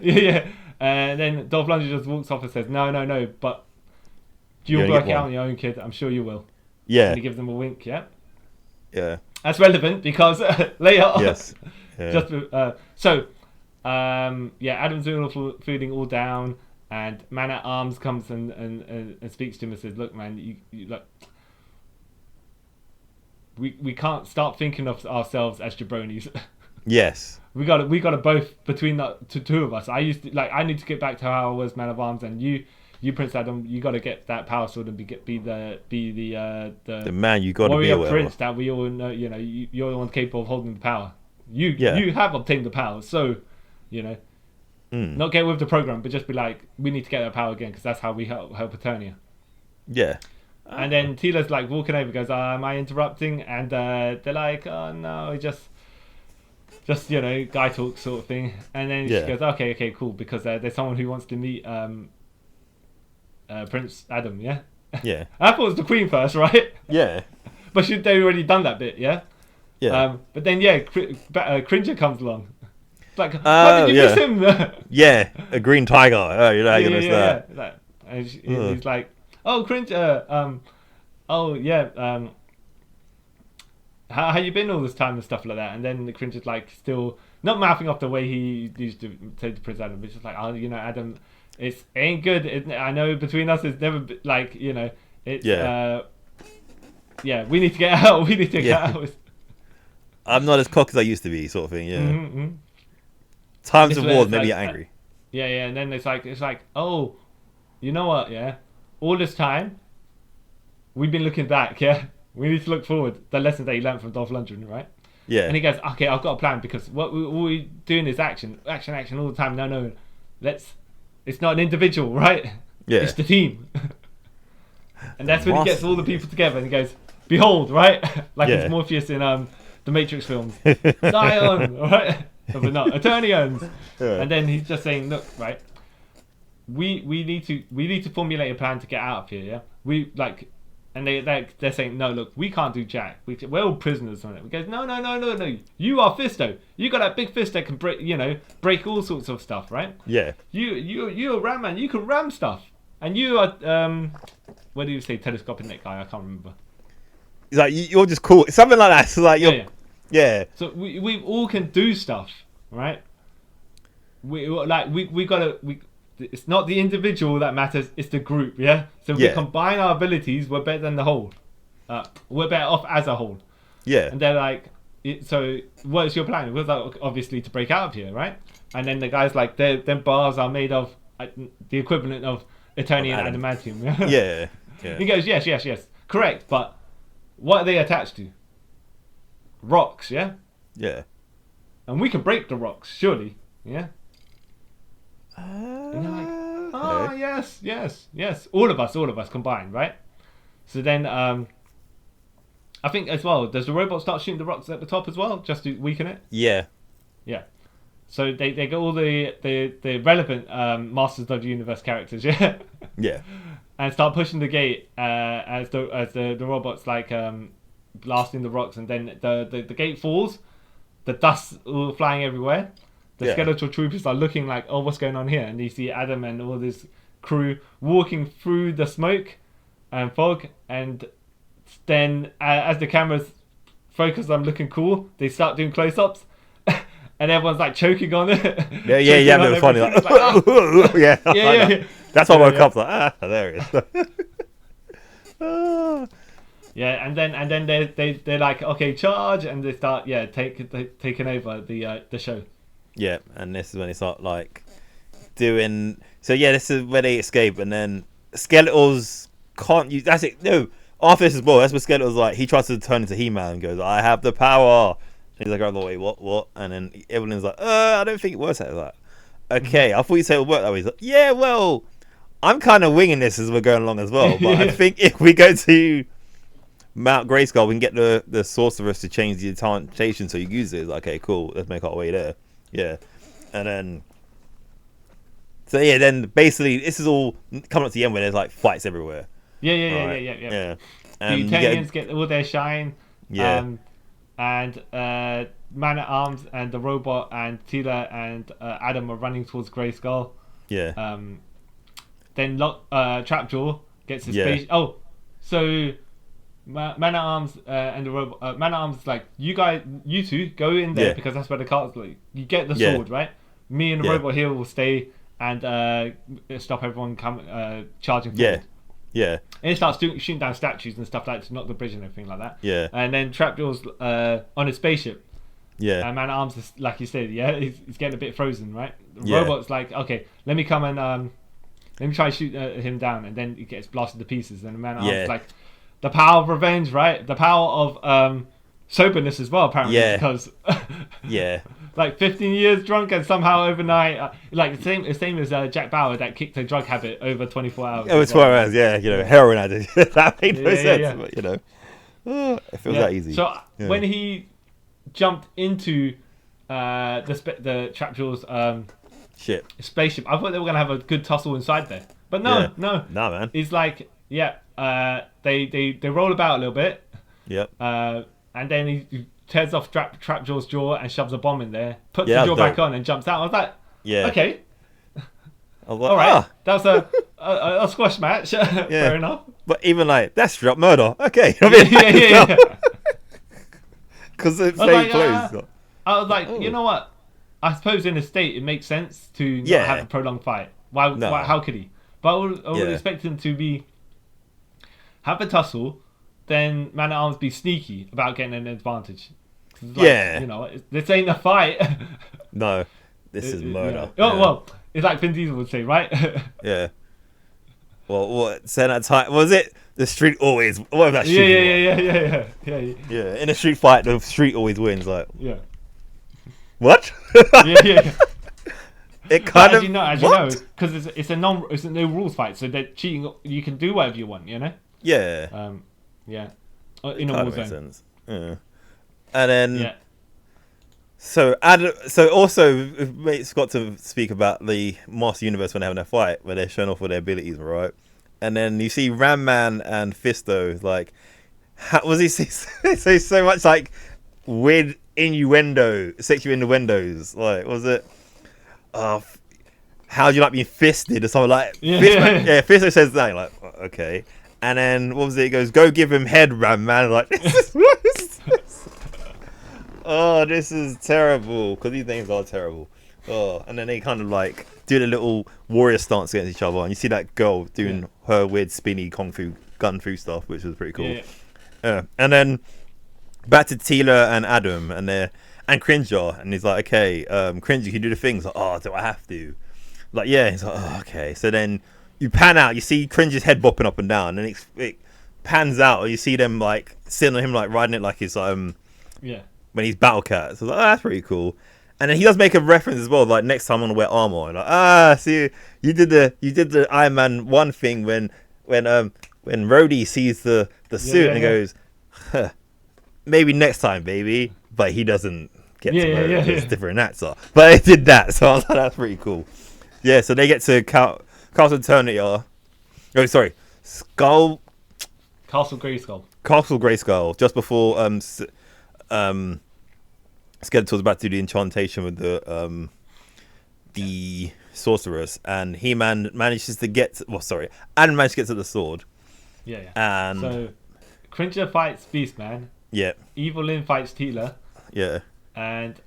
yeah. And then Dolph Lundgren just walks off and says, "No, but you'll work out on your own, kid. I'm sure you will." Yeah. And he gives them a wink. Yeah. Yeah. That's relevant because later on. Yes. Yeah. Adam's doing all feeling all down, and Man at Arms comes and speaks to him and says, "Look, man, you look. We can't start thinking of ourselves as jabronis." Yes. We got to both between the two of us. I need to get back to how I was Man of Arms, and you Prince Adam, you got to get that power sword and be the man you got to be. Warrior prince that we all know. You know, you're the one capable of holding the power. You have obtained the power, so not get with the program, but just be like, we need to get that power again because that's how we help Eternia. Yeah. And then Tila's like walking over, goes, "Am I interrupting?" And they're like, "Oh no, just guy talk sort of thing." And then she goes, "Okay, cool," because there's someone who wants to meet Prince Adam. Yeah. Yeah. I thought it was the Queen first, right? Yeah. But they already done that bit, yeah. Yeah. But then Cringer comes along. It's like, how did you miss him? Yeah, a green tiger. Oh, you're not gonna miss that. Yeah. And he's like, "Oh, Cringer. How you been all this time and stuff like that?" And then the Cringer's like still not mouthing off the way he used to say to Prince Adam, but just like, "Oh, Adam, it ain't good. I know between us it's never like, it's we need to get out. We need to get out." I'm not as cocky as I used to be, sort of thing. Yeah. Mm-hmm. Times of war made me angry. Yeah, and then it's like, "Oh, you know what? Yeah, all this time we've been looking back. Yeah, we need to look forward. The lesson that he learned from Dolph Lundgren, right?" Yeah. And he goes, "Okay, I've got a plan because what we're doing is action all the time. No, it's not an individual, right? Yeah. It's the team." And that's when he gets all the people together and he goes, "Behold," right? Like it's Morpheus in the Matrix films. "Zion," right? But not Eternians. Yeah. And then he's just saying, "Look, right? We need to formulate a plan to get out of here. Yeah, and they're saying, "No, look, we can't do jack. We're all prisoners on it." We go, "No. You are Fisto. You got that big fist that can break all sorts of stuff, right? Yeah. You're a ram man. You can ram stuff. And you are what do you say, telescopic neck guy? I can't remember." He's like, "You're just cool." Something like that. So like yeah. So we all can do stuff, right? We gotta. It's not the individual that matters; it's the group. Yeah. So if we combine our abilities, we're better than the whole. We're better off as a whole. Yeah. And they're like, "So what's your plan?" It was like, obviously to break out of here, right? And then the guy's like, "Them bars are made of the equivalent of Eternian adamantium." Yeah. He goes, "Yes, correct, but what are they attached to? Rocks, yeah? Yeah. And we can break the rocks, surely, yeah?" And you're like, yes. All of us combined, right? So then, I think as well, does the robot start shooting the rocks at the top as well, just to weaken it? Yeah. Yeah. So they get all the relevant Masters of the Universe characters, yeah? Yeah. And start pushing the gate as the robots like blasting the rocks, and then the gate falls, the dust all flying everywhere. The skeletal troopers are looking like, "Oh, what's going on here?" And you see Adam and all this crew walking through the smoke and fog, and then as the cameras focus on looking cool, they start doing close-ups, and everyone's like choking on it. Yeah, a bit funny. Like, yeah. That's why I woke up like, there it is. Yeah, and then they're like, okay, charge, and they start taking over the show. Yeah, and this is when they start like doing. So yeah, this is where they escape, and then Skeletors can't use. That's it. No, after this as well. That's where Skeletors like he tries to turn into He-Man and goes, "I have the power." And he's like, "Oh wait, what?" And then Evil-lyn's like, I don't think it works like that." Okay, I thought you said it would work that way. He's like, yeah, well, I'm kind of winging this as we're going along as well. But I think if we go to Mount Grayskull, we can get the sorceress to change the incantation so you use it. It's like, okay, cool. Let's make our way there. Yeah, and then. So yeah, then basically this is all coming up to the end where there's like fights everywhere. Yeah. The Utanians get all their shine. Yeah. And Man-at-Arms and the robot and Tila and Adam are running towards Grayskull. Yeah. Then Trapjaw gets his space. Oh, so Man-at-Arms and the robot. Man-at-Arms like, you two go in there because that's where the cards like. You get the sword, right? Me and the robot here will stay and stop everyone charging forward. Yeah. And it starts shooting down statues and stuff like that to knock the bridge and everything like that. Yeah. And then Trapjaw's on his spaceship. Yeah. And Man-at-Arms is, like you said, he's getting a bit frozen, right? The robot's like, okay, let me come and let me try and shoot him down, and then he gets blasted to pieces. And Man-at-Arms is like, the power of revenge, right? The power of soberness as well, apparently, because like 15 years drunk and somehow overnight, like the same as Jack Bauer that kicked a drug habit over 24 hours. Over 24 hours, heroin addict. That made no sense, but it feels that easy. So when he jumped into the Trapjaw's spaceship, I thought they were gonna have a good tussle inside there, but no, man. It's like they roll about a little bit. Yep. And then he tears off Trapjaw's jaw and shoves a bomb in there, puts the jaw back on and jumps out. I was like, okay. All right, that was a squash match. Fair enough. But even like, that's straight up murder. Okay. Because it's very close. I was like, you know what? I suppose in a state it makes sense to not have a prolonged fight. Why? How could he? But I would expect him to have a tussle, then Man-at-Arms be sneaky about getting an advantage. Like, this ain't a fight. No, this is murder. Well, it's like Vin Diesel would say, right? Yeah. Well, what? Saying that time was it? The street always. What about street? Yeah. In a street fight, the street always wins. Like. Yeah. What? Yeah. It kind of. As you know, because it's a no rules fight, so they're cheating. You can do whatever you want, you know. Yeah. Yeah. In a war zone. Sense. Yeah. And then. So also, it's got to speak about the Master Universe when they're having their fight, where they're showing off all their abilities, right? And then you see Man and Fisto, like, was he say so much like weird sexual innuendos? Like, was it? How do you like being fisted or something like? Fisto says that, like, okay. And then what was it? He goes, "Go give him head, Man." Like, this is terrible, because these names are terrible. And then they kind of like do the little warrior stance against each other, and you see that girl doing her weird spinny gun fu stuff, which was pretty cool. And then back to Tila and Adam and Cringer, and he's like, okay, Cringer, you can do the things. Like, oh, do I have to? Like, yeah. He's like, oh, okay. So then you pan out, you see Cringer's head bopping up and down, and it pans out, and you see them like sitting on him, like riding it like it's when he's Battle Cat. So I was like, oh, that's pretty cool. And then he does make a reference as well, like, next time I'm gonna wear armor. And like, see, you did the Iron Man 1 thing when Rhodey sees the suit and he goes, huh, maybe next time, baby. But he doesn't get to wear it. It's different actor. But they did that, so I was like, that's pretty cool. Yeah, so they get to Castle Eternia. Oh, sorry, Castle Grayskull, just before Skeletor's about to do the enchantation with the sorceress, and He-Man manages to get Adam managed to get to the sword. Yeah. And so Cringer fights Beastman, Yeah. Evil-lyn fights Tila. Yeah. And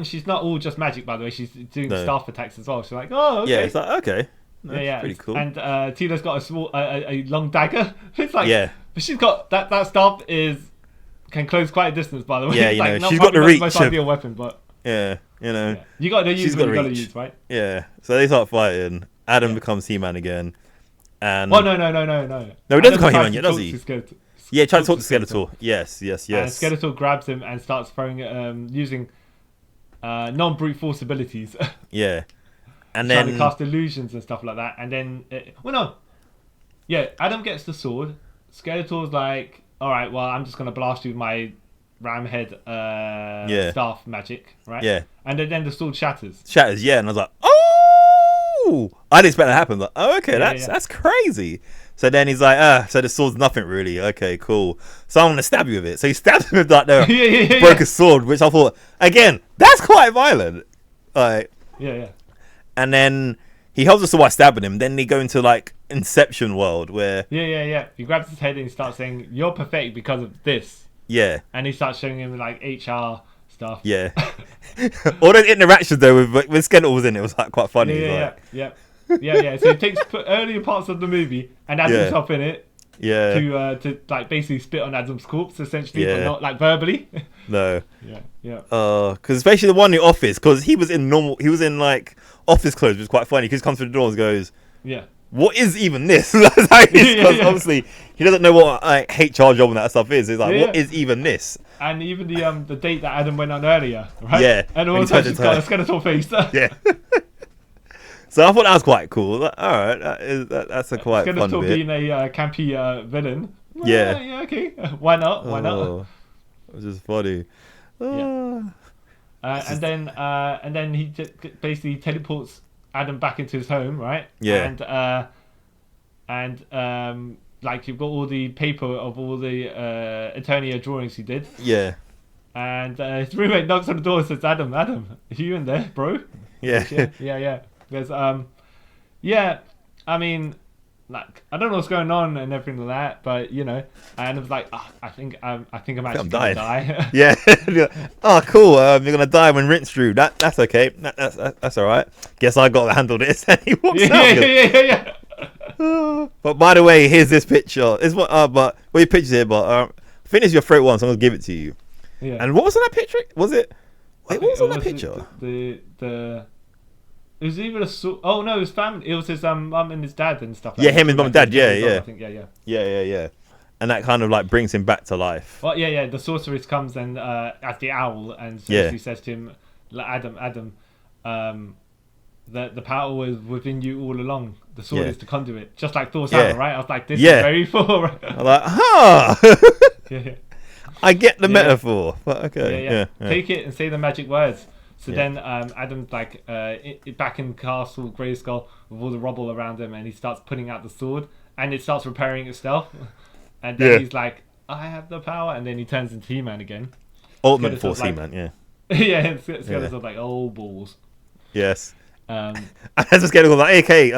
she's not all just magic, by the way. She's doing staff attacks as well. She's like, oh, okay. Yeah, it's like, okay. No, yeah, pretty cool. And Tila's got a small, a long dagger. It's like, yeah. But she's got that staff can close quite a distance, by the way. Yeah, it's like, she's got the reach. The most ideal weapon, but yeah, you got to use what you got to use, right? Yeah. So they start fighting. Adam becomes He-Man again, and no, he doesn't become He-Man yet, does he? Yeah, try to talk to Skeletor. Yes. And Skeletor grabs him and starts throwing using non-brute force abilities. Yeah. And then trying to cast illusions and stuff like that. And then Adam gets the sword. Skeletor's like, all right, well, I'm just gonna blast you with my ram head staff magic, right? Yeah. And then the sword shatters. Yeah, and I was like, oh, I didn't expect that to happen. Like, oh, okay, that's crazy. So then he's like, so the sword's nothing really. Okay, cool. So I'm gonna stab you with it. So he stabs him with like the broken sword, which I thought, again, that's quite violent. Like, yeah. And then he holds the sword while stabbing him. Then they go into like Inception world where he grabs his head and he starts saying, "You're pathetic because of this." Yeah. And he starts showing him like HR stuff. Yeah. All those interactions though with Skeletor was in it was like quite funny. Yeah. So he takes earlier parts of the movie and adds himself in it. Yeah. To like basically spit on Adam's corpse essentially, but not like verbally. No. Yeah. Because especially the one in the office, because he was in like office clothes, which was quite funny. Because he comes through the door and goes, "Yeah, what is even this?" Because obviously he doesn't know what like HR job and that stuff is. He's like, what is even this? And even the date that Adam went on earlier, right? Yeah. And also she's got a Skeletor face. Yeah. So I thought that was quite cool. Like, all right, that's a quite fun bit. Skeletor being a campy villain. Yeah. Yeah. Okay. Why not? It was just funny. And then he basically teleports Adam back into his home, right? Yeah. And like you've got all the paper of all the Eternia drawings he did. Yeah. And his roommate knocks on the door and says, "Adam, are you in there, bro?" Yeah. Yeah. There's I mean, like I don't know what's going on and everything like that, but and I was like, I think I'm actually gonna die. Yeah. Oh, cool. You're gonna die when rinsed through. That's okay. That's all right. Guess I got to handle this. And he walks out. Yeah. But by the way, here's this picture. It's what your pictures here, but I think it's your favorite one, so I'm gonna give it to you. Yeah. And what was on that picture? Was it? Wait, what was on that picture? It was even oh no, it was family. It was his mum and his dad and stuff. Yeah, him and mum and dad. Yeah. I think Yeah. And that kind of like brings him back to life. Well, yeah. The sorceress comes and as the owl and she says to him, Adam, the power was within you all along. The sword is the conduit, just like Thor's hammer, right? I was like, this is very full. I'm like, Yeah. I get the metaphor, but okay. Yeah. Take it and say the magic words. So then Adam's like back in Castle Grayskull with all the rubble around him, and he starts putting out the sword, and it starts repairing itself. And then he's like, "I have the power," and then he turns into He-Man again. Ultimate Force He-Man, yeah. It's like, oh balls. Yes. And that's just getting like, okay,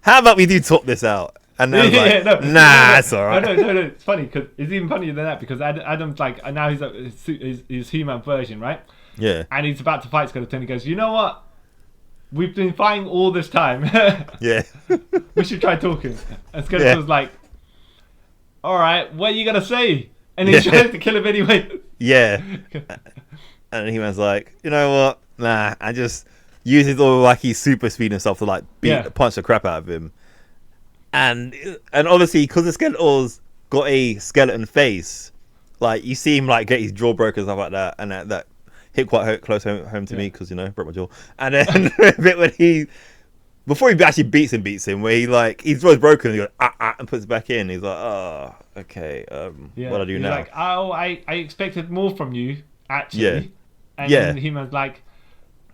how about we do talk this out? And then it's all right. No, it's funny because it's even funnier than that because Adam's like, now he's his He-Man version, right? Yeah. And he's about to fight Skeletor and he goes, "You know what? We've been fighting all this time. Yeah. We should try talking." And Skeletor's like, "All right, what are you going to say?" And he tries to kill him anyway. Yeah. And He-Man's like, "You know what? Nah," and just uses all like his super speed and stuff to like punch the crap out of him. And obviously, because the Skeletor's got a skeleton face, like you see him like get his jaw broken and stuff like that, and that hit quite close home to me because broke my jaw. And then a bit when before he actually beats him, where his jaw's broken, and he goes and puts it back in. He's like, "Oh, okay, what do I do now?" Like, "Oh, I expected more from you, actually." Yeah. And then He-Man's like,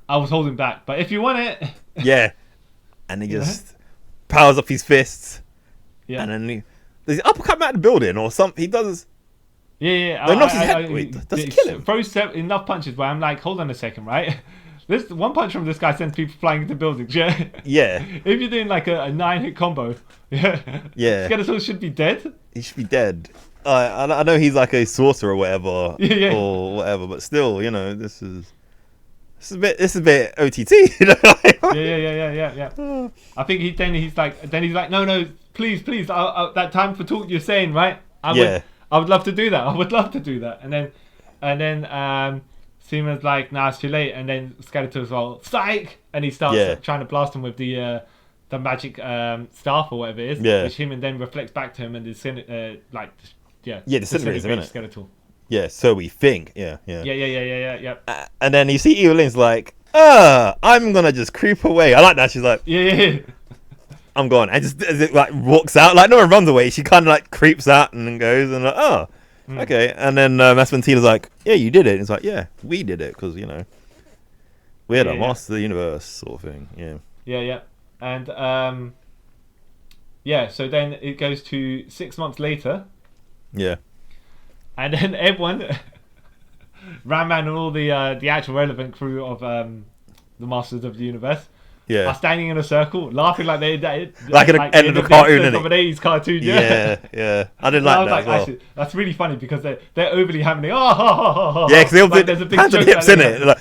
"I was holding back, but if you want it." Yeah. And he just powers up his fists. Yeah. And then does he uppercut him out of the building or something? He does. Yeah. Knocks his head. Wait, does he kill him? Throws enough punches where I'm like, hold on a second, right? This one punch from this guy sends people flying into buildings. Yeah. Yeah. If you're doing like a 9-hit combo, Skeletor should be dead. He should be dead. I know he's like a sorcerer or whatever, Yeah. or whatever, but still, you know, this is a bit OTT. You know? Yeah. I think he's like, no, please, that time for talk you're saying, right? I would love to do that. I would love to do that. And then Seaman's like, nah, it's too late. And then Skeletor's all psych, and he starts trying to blast him with the magic staff or whatever it is, which him and then reflects back to him and disintegrates him, isn't it? Skeletor. Yeah, so we think. Yeah. And then you see Evil-lyn's like, I'm gonna just creep away. I like that. She's like, yeah. I'm gone. And just as it like walks out, like no one runs away. She kind of like creeps out and then goes and like, okay. And then that's when Tina's like, yeah, you did it. And it's like, yeah, we did it because, you know, we're the master of the universe sort of thing. Yeah. And so then it goes to 6 months later. Yeah. And then everyone, Ram-Man and all the actual relevant crew of the Masters of the Universe are standing in a circle, laughing like they like at the end of the cartoon, of an 80s cartoon. Yeah. I didn't like that as well. Actually, that's really funny because they're overly having yeah, because they all did there's a big hands and hips in it. Like,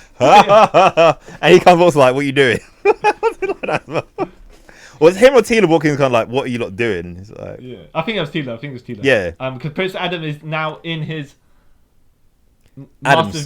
and he comes also like, what are you doing? I didn't like that as well. Was him or Tila walking kind of like, what are you lot doing? He's like, I think it was Tila. Yeah. Because Prince Adam is now in his Masters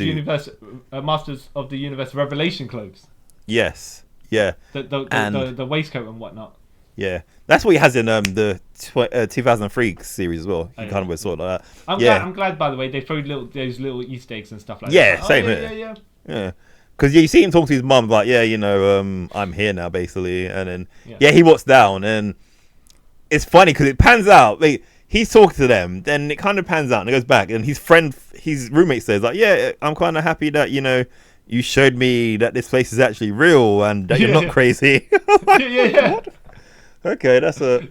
of the Universe Revelation clothes. Yes. Yeah. The waistcoat and whatnot. Yeah. That's what he has in the 2003 series as well. He kind of wears sort of like that. I'm glad, by the way, they throw those little Easter eggs and stuff like that. Yeah, same here. Yeah. Because you see him talk to his mum like, yeah, you know, I'm here now, basically. And then, he walks down. And it's funny because it pans out. Like, he's talking to them. Then it kind of pans out and it goes back. And his roommate says, like, yeah, I'm kind of happy that, you know, you showed me that this place is actually real and that you're not crazy. Yeah. Okay, that's a...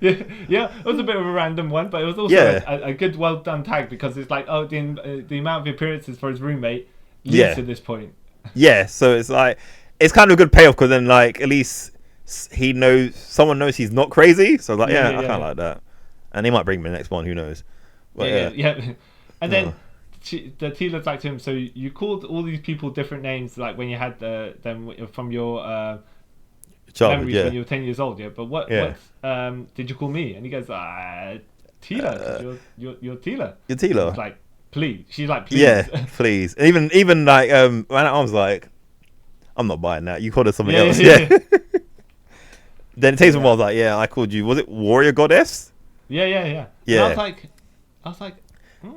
Yeah, it was a bit of a random one, but it was also a good, well-done tag because it's like, the amount of appearances for his roommate leads to this point. Yeah, so it's like it's kind of a good payoff because then like at least someone knows he's not crazy. So like I kind of like that, and he might bring me the next one. Who knows? But, yeah. And then the Tila's like to him. So you called all these people different names, like when you had them from your memories when you were 10 years old. Yeah, but what did you call me? And he goes, Tila. You're Tila. You're Tila. It's like, please. She's like, please. Yeah, please. And even like Man at Arms like, I'm not buying that. You called her something else. Yeah. Then it takes a while. Like, I called you. Was it Warrior Goddess? Yeah. Yeah. And I was like,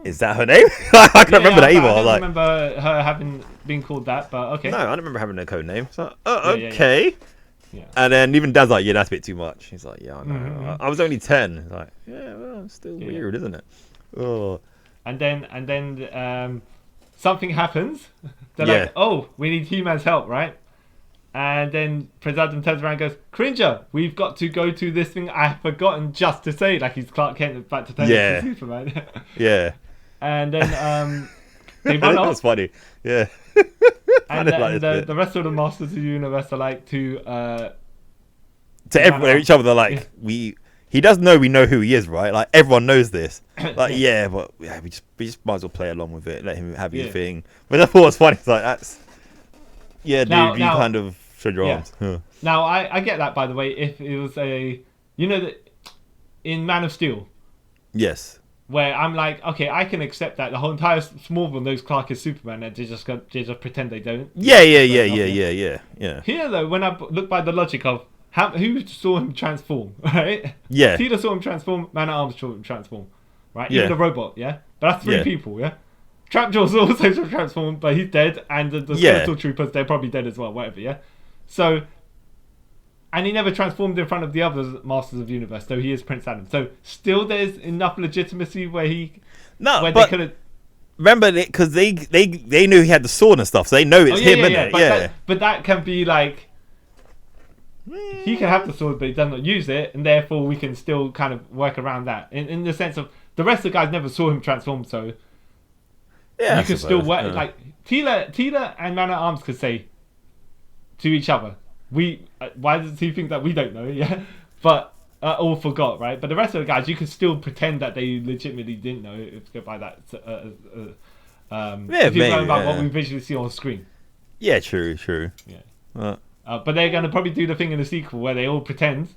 is that her name? I can't remember that either. I don't remember her having been called that, but okay. No, I don't remember having a code name. So, okay. Yeah. And then even Dad's like, that's a bit too much. He's like, I know. I was only 10. He's like, well, it's still weird, isn't it? Oh. And then something happens. They're like, oh, we need He-Man's help, right? And then Prince Adam turns around and goes, Cringer, we've got to go to this thing I've forgotten just to say. Like he's Clark Kent about to turn into Superman. Yeah. And then they run off. That's funny. Yeah. And the rest of the Masters of the Universe are like to each other. They're like, he does know we know who he is, right? Like everyone knows this. Like but we just might as well play along with it. Let him have his thing. But I thought it was funny. It's like that's dude. You kind of showed your arms. Huh. Now I get that, by the way. If it was that in Man of Steel. Yes. Where I'm like, okay, I can accept that the whole entire Smallville knows Clark is Superman, and they just pretend they don't. Yeah. Here though, when I look by the logic of who saw him transform, right? Yeah. Tila saw him transform, Man at Arms saw him transform, right? Even the robot, but that's 3 people, Trapjaw's also transformed, but he's dead, and the Skeletal Troopers, they're probably dead as well, whatever, So, and he never transformed in front of the other Masters of the Universe, so he is Prince Adam. So, still there's enough legitimacy where they could have... Remember, because they knew he had the sword and stuff, so they know it's him, isn't it? But that can be like... He can have the sword, but he does not use it, and therefore we can still kind of work around that. In the sense of, the rest of the guys never saw him transform, so... Yeah, you can still work... Like, Tila and Man at Arms could say to each other, why does he think that we don't know? Yeah, but all forgot, right? But the rest of the guys, you can still pretend that they legitimately didn't know if you go by that. If you're going about what we visually see on screen. Yeah, true. Yeah. But they're going to probably do the thing in the sequel where they all pretend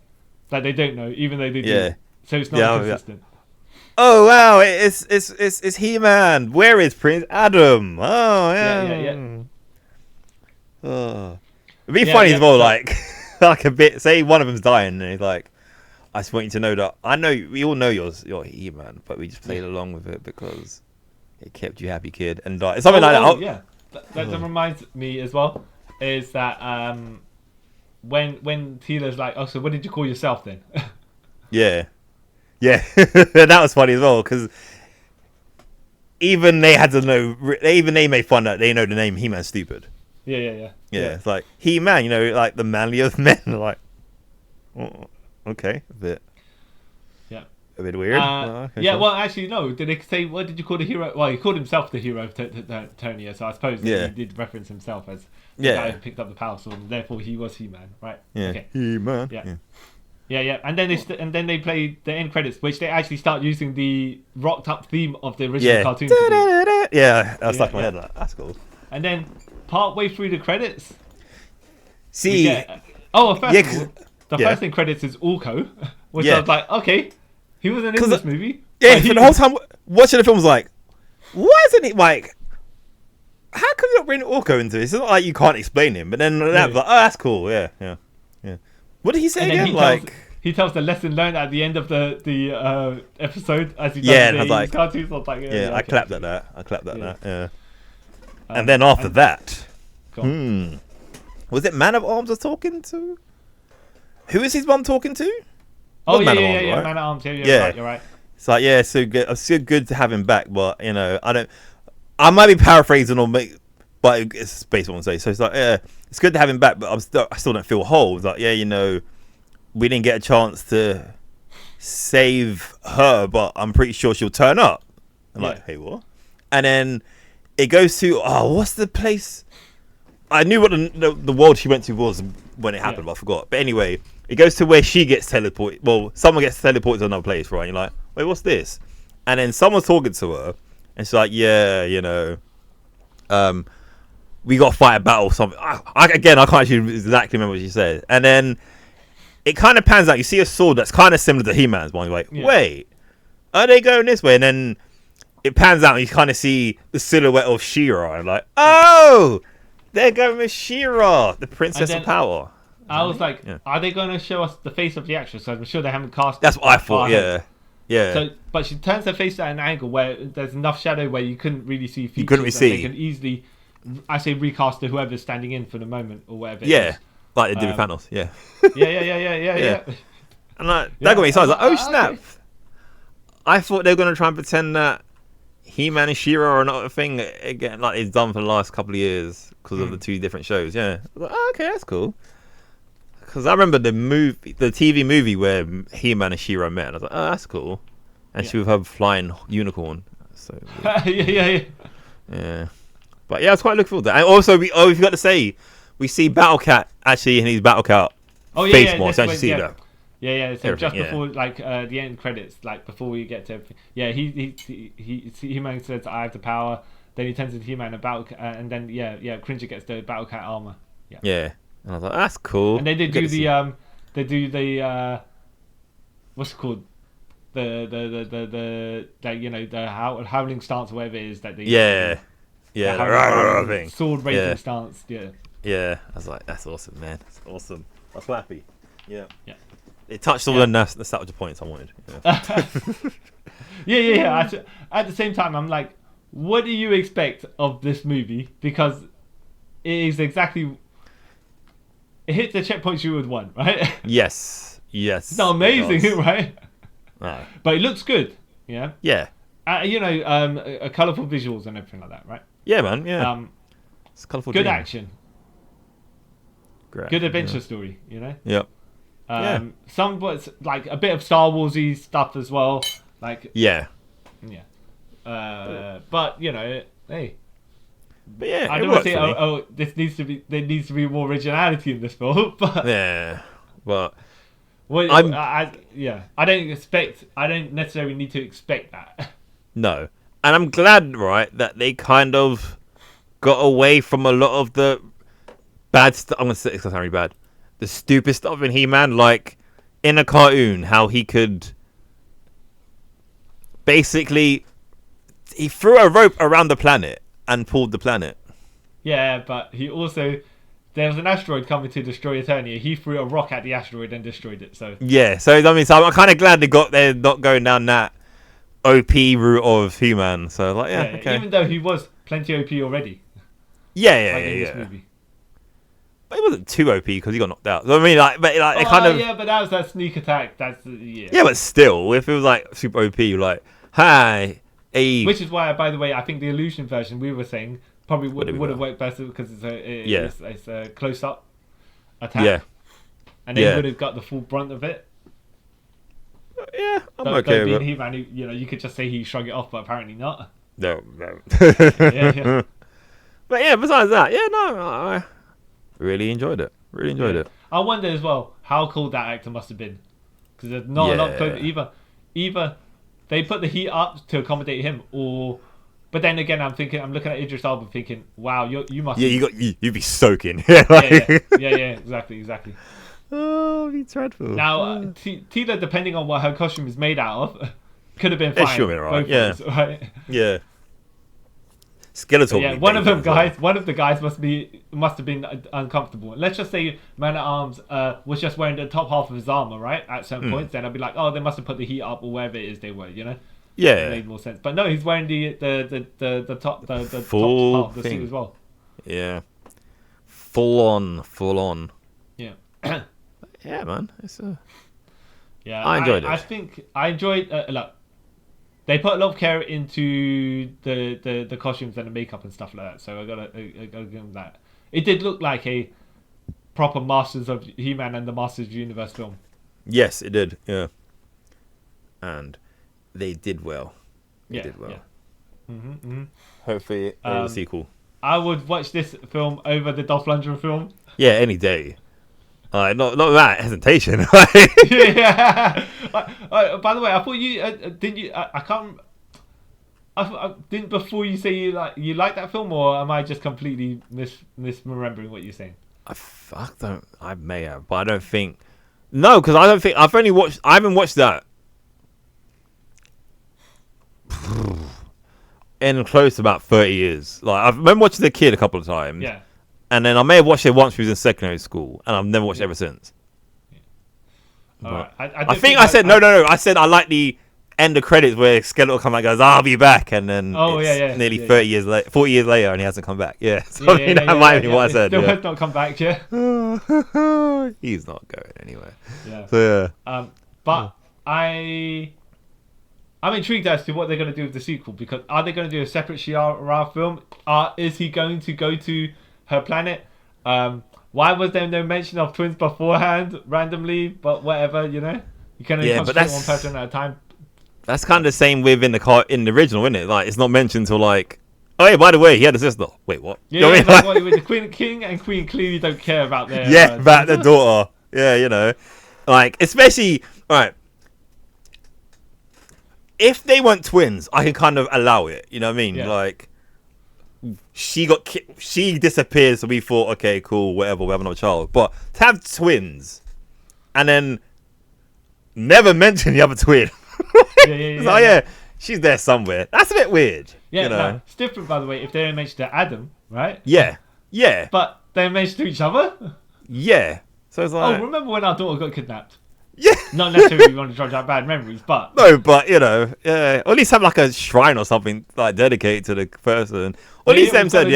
that they don't know, even though they do. So it's not consistent. Yeah. Oh wow! It's He-Man. Where is Prince Adam? Oh yeah. Oh. It'd be funny as well, like a bit. Say one of them's dying, and he's like, "I just want you to know that I know we all know you're He-Man, but we just played along with it because it kept you happy, kid." And something like that. Yeah, that reminds me as well. Is that when Teela's like, "Oh, so what did you call yourself then?" Yeah. That was funny as well because even they had to know. Even they made fun that they know the name He-Man's stupid. Yeah. It's like He-Man, like the manliest men. Like, okay, a bit weird. Okay, well, actually, no. Did they say what did you call the hero? Well, he called himself the hero of Tony, so I suppose he did reference himself as the guy who picked up the power sword, and therefore he was He-Man, right? Yeah, okay. He-Man. Yeah. And then they played the end credits, which they actually start using the rocked up theme of the original cartoon. Yeah, I was stuck in my head. Like, that's cool. And then partway through the credits, the first thing credits is Orko, which I was like, okay, he wasn't in this movie. Yeah, for the whole time watching the film was like, why isn't it like? How come you not bring Orko into this? It's not like you can't explain him, but then that was like, oh, that's cool. Yeah. What did he say again? He tells the lesson learned at the end of the episode as he does the cartoons. I was like, I clapped at that. Yeah. And then after that, was it Man of Arms was talking to? Who is his mum talking to? Oh Man of Arms. Yeah, you're right. It's like so good. It's so good to have him back, but I might be paraphrasing but it's based on what I say. So it's like, it's good to have him back, but I still don't feel whole. It's like, we didn't get a chance to save her, but I'm pretty sure she'll turn up. I'm like, hey, what? And then it goes to, what's the place? I knew what the world she went to was when it happened, but I forgot. But anyway, it goes to where she gets teleported. Well, someone gets teleported to another place, right? And you're like, wait, what's this? And then someone's talking to her, and she's like, we got to fight a battle or something. I can't actually exactly remember what she said. And then it kind of pans out. You see a sword that's kind of similar to He-Man's one. You're like, wait, are they going this way? And then it pans out and you kind of see the silhouette of She-Ra. And like, oh, they're going with She-Ra, the Princess of Power. I was like, are they going to show us the face of the actress? I'm sure they haven't cast. That's what I thought, yeah. So, but she turns her face at an angle where there's enough shadow where you couldn't really see features. You couldn't really see. They can easily, I say, recast to whoever's standing in for the moment or whatever. Like they did with Thanos. Yeah. And that got me excited. I was like, oh snap! Okay. I thought they were going to try and pretend that He-Man and She-Ra are not a thing again, like it's done for the last couple of years because of the two different shows. Yeah. I was like, okay, that's cool. Because I remember the TV movie where He-Man and She-Ra met, and I was like, oh, that's cool. And she with her flying unicorn. So yeah. But I was quite looking forward to that. And also, we forgot to say, we see Battle Cat actually in his Battle Cat face more. So actually see that. So just before the end credits, like before we get to everything, He-Man says, "I have the power." Then he turns into He-Man and then Cringer gets the Battle Cat armor. Yeah. And I was like, that's cool. And they did do the what's it called? The howling stance or whatever it is that they sword raising stance. Yeah, I was like, that's awesome, man. That's awesome. I was happy. Yeah. It touched all the nostalgia points I wanted. At the same time, I'm like, what do you expect of this movie? Because it is exactly. It hits the checkpoints you would want, right? Yes. It's not amazing, right? No. But it looks good, yeah? Yeah. Colourful visuals and everything like that, right? Yeah, man, yeah. It's colourful. Good action. Great. Good adventure story, you know? Yep. Some, like, a bit of Star Wars-y stuff as well. Like... Yeah. But, hey... But yeah, I don't want to say, there needs to be more originality in this film, but yeah, but Well, I don't necessarily need to expect that. No, and I'm glad, right, that they kind of got away from a lot of the bad stuff. I'm gonna say it's very bad. The stupid stuff in He-Man, like in a cartoon, how he could basically he threw a rope around the planet and pulled the planet. Yeah, but he also there was an asteroid coming to destroy Eternia. He threw a rock at the asteroid and destroyed it. So yeah, so I mean, so I'm kind of glad they're not going down that OP route of He-Man. So like, yeah, okay. Even though he was plenty OP already. Yeah. This movie. But it wasn't too OP because he got knocked out. So, I mean, like, but like, it kind of. Yeah, but that was that sneak attack. Yeah, but still, if it was like super OP, like, hi, hey. Which is why, by the way, I think the Illusion version we were saying probably would have worked better because it's a close up attack. Yeah. And they would have got the full brunt of it. Yeah, I'm okay with it. He-Man, you could just say he shrugged it off, but apparently not. No. yeah. But yeah, besides that, I really enjoyed it. It. I wonder as well how cool that actor must have been, because there's not a lot of clothes. Either they put the heat up to accommodate him, or. But then again, I'm looking at Idris Elba, thinking, wow, you must. Yeah, you'd be soaking. Yeah, exactly. Oh, it's dreadful. Now, Tila, depending on what her costume is made out of, could have been fine. Sure, right? Yeah. Ways, right? Yeah. Skeletal. Yeah, one of the guys must have been uncomfortable. Let's just say Man at Arms was just wearing the top half of his armor, right? At certain points, then I'd be like, oh, they must have put the heat up or wherever it is they were, Yeah. It made more sense. But no, he's wearing the top full top half of the thing suit as well. Yeah. Full on. Yeah. Yeah, man. It's Yeah, I enjoyed it. I think I enjoyed. Look, they put a lot of care into the costumes and the makeup and stuff like that. So I gotta give them that. It did look like a proper Masters of He-Man and the Masters of the Universe film. Yes, it did. Yeah, and they did well. Yeah. Hopefully, a sequel. I would watch this film over the Dolph Lundgren film. Yeah, any day. Not that hesitation. Yeah. By the way, I thought you didn't you. I can't. I didn't before you say you like that film, or am I just completely misremembering what you're saying? I may have, but I don't think. No, because I don't think I haven't watched that in close to about 30 years. Like I remember watching The Kid a couple of times. Yeah. And then I may have watched it once we was in secondary school, and I've never watched it ever since. Yeah. All right. I think I said no. I said I like the end of credits where Skeletor comes and goes, "I'll be back," and then nearly 30 years later, 40 years later, and he hasn't come back. Yeah, so that might be what I said. Still has not come back. Yeah. He's not going anywhere. Yeah. So but I'm intrigued as to what they're going to do with the sequel, because are they going to do a separate Shiara film? Is he going to go to her planet? Why was there no mention of twins beforehand randomly? But whatever, you can only concentrate one person at a time. That's kind of the same in the original, isn't it? Like it's not mentioned till like, oh yeah, by the way, he had a sister. Wait, what? Yeah, you know what I mean? The King and Queen clearly don't care about their about their daughter. Yeah, like especially all right. If they weren't twins, I can kind of allow it. You know what I mean? Yeah. Like. She disappeared, so we thought, okay, cool, whatever, we have another child. But to have twins and then never mention the other twin. She's there somewhere. That's a bit weird. Yeah, no, it's different, by the way, if they don't mention to Adam, right? Yeah. But they mention to each other? Yeah. So it's like, remember when our daughter got kidnapped? Yeah. Not necessarily we want to judge our bad memories, but... No, but, or at least have like a shrine or something like dedicated to the person. Or at least them said,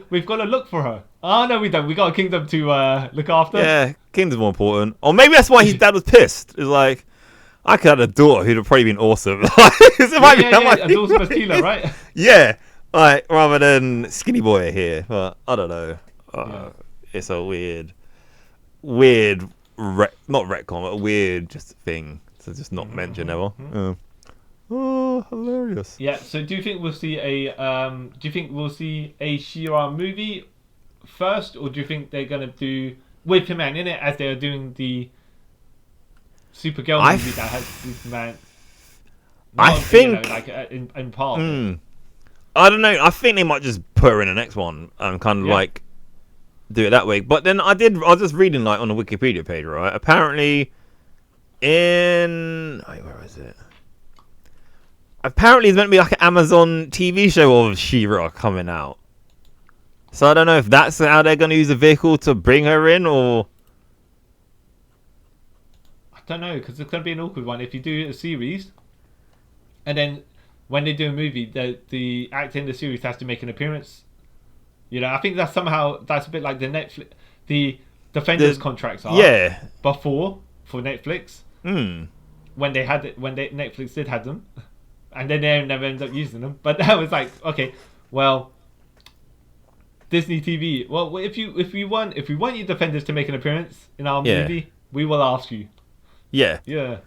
we've got to look for her. Oh, no, we don't. We got a kingdom to look after. Yeah, kingdom's more important. Or maybe that's why his dad was pissed. It's like, I could have had a daughter who'd have probably been awesome. A daughter was Tila, right? Yeah, like, rather than skinny boy here. But, I don't know. It's a weird... not retcon, but a weird just thing to just not mention ever. Oh, hilarious! Yeah. So, do you think we'll see a She-Ra movie first, or do you think they're gonna do with He-Man in it as they are doing the Supergirl movie that has Superman. I think in part. I don't know. I think they might just put her in the next one and kind of like do it that way. But then I was just reading like on the Wikipedia page, right? Apparently, where is it? Apparently, it's meant to be like an Amazon TV show of She-Ra coming out. So I don't know if that's how they're going to use the vehicle to bring her in, or I don't know, because it's going to be an awkward one if you do a series, and then when they do a movie, the actor in the series has to make an appearance. You know, I think that's a bit like the Defenders contracts are. Yeah. Before for Netflix. When Netflix did have them, and then they never ended up using them. But that was like, okay, well, Disney TV. Well, if we want your Defenders to make an appearance in our movie, we will ask you. Yeah. Yeah.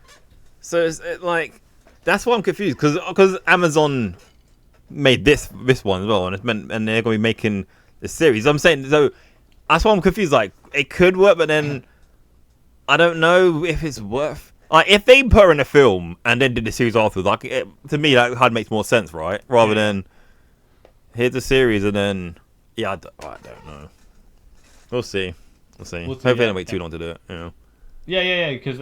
So it's like, that's why I'm confused, because Amazon made this one as well, and they're going to be making the series. I'm saying, so that's why I'm confused. Like, it could work, but then I don't know if it's worth. Like, if they put her in a film and then did the series afterwards, like, to me that makes more sense, right? Rather than here's the series and then I don't know. We'll see. Hopefully they don't wait too long to do it. You know. Yeah. Because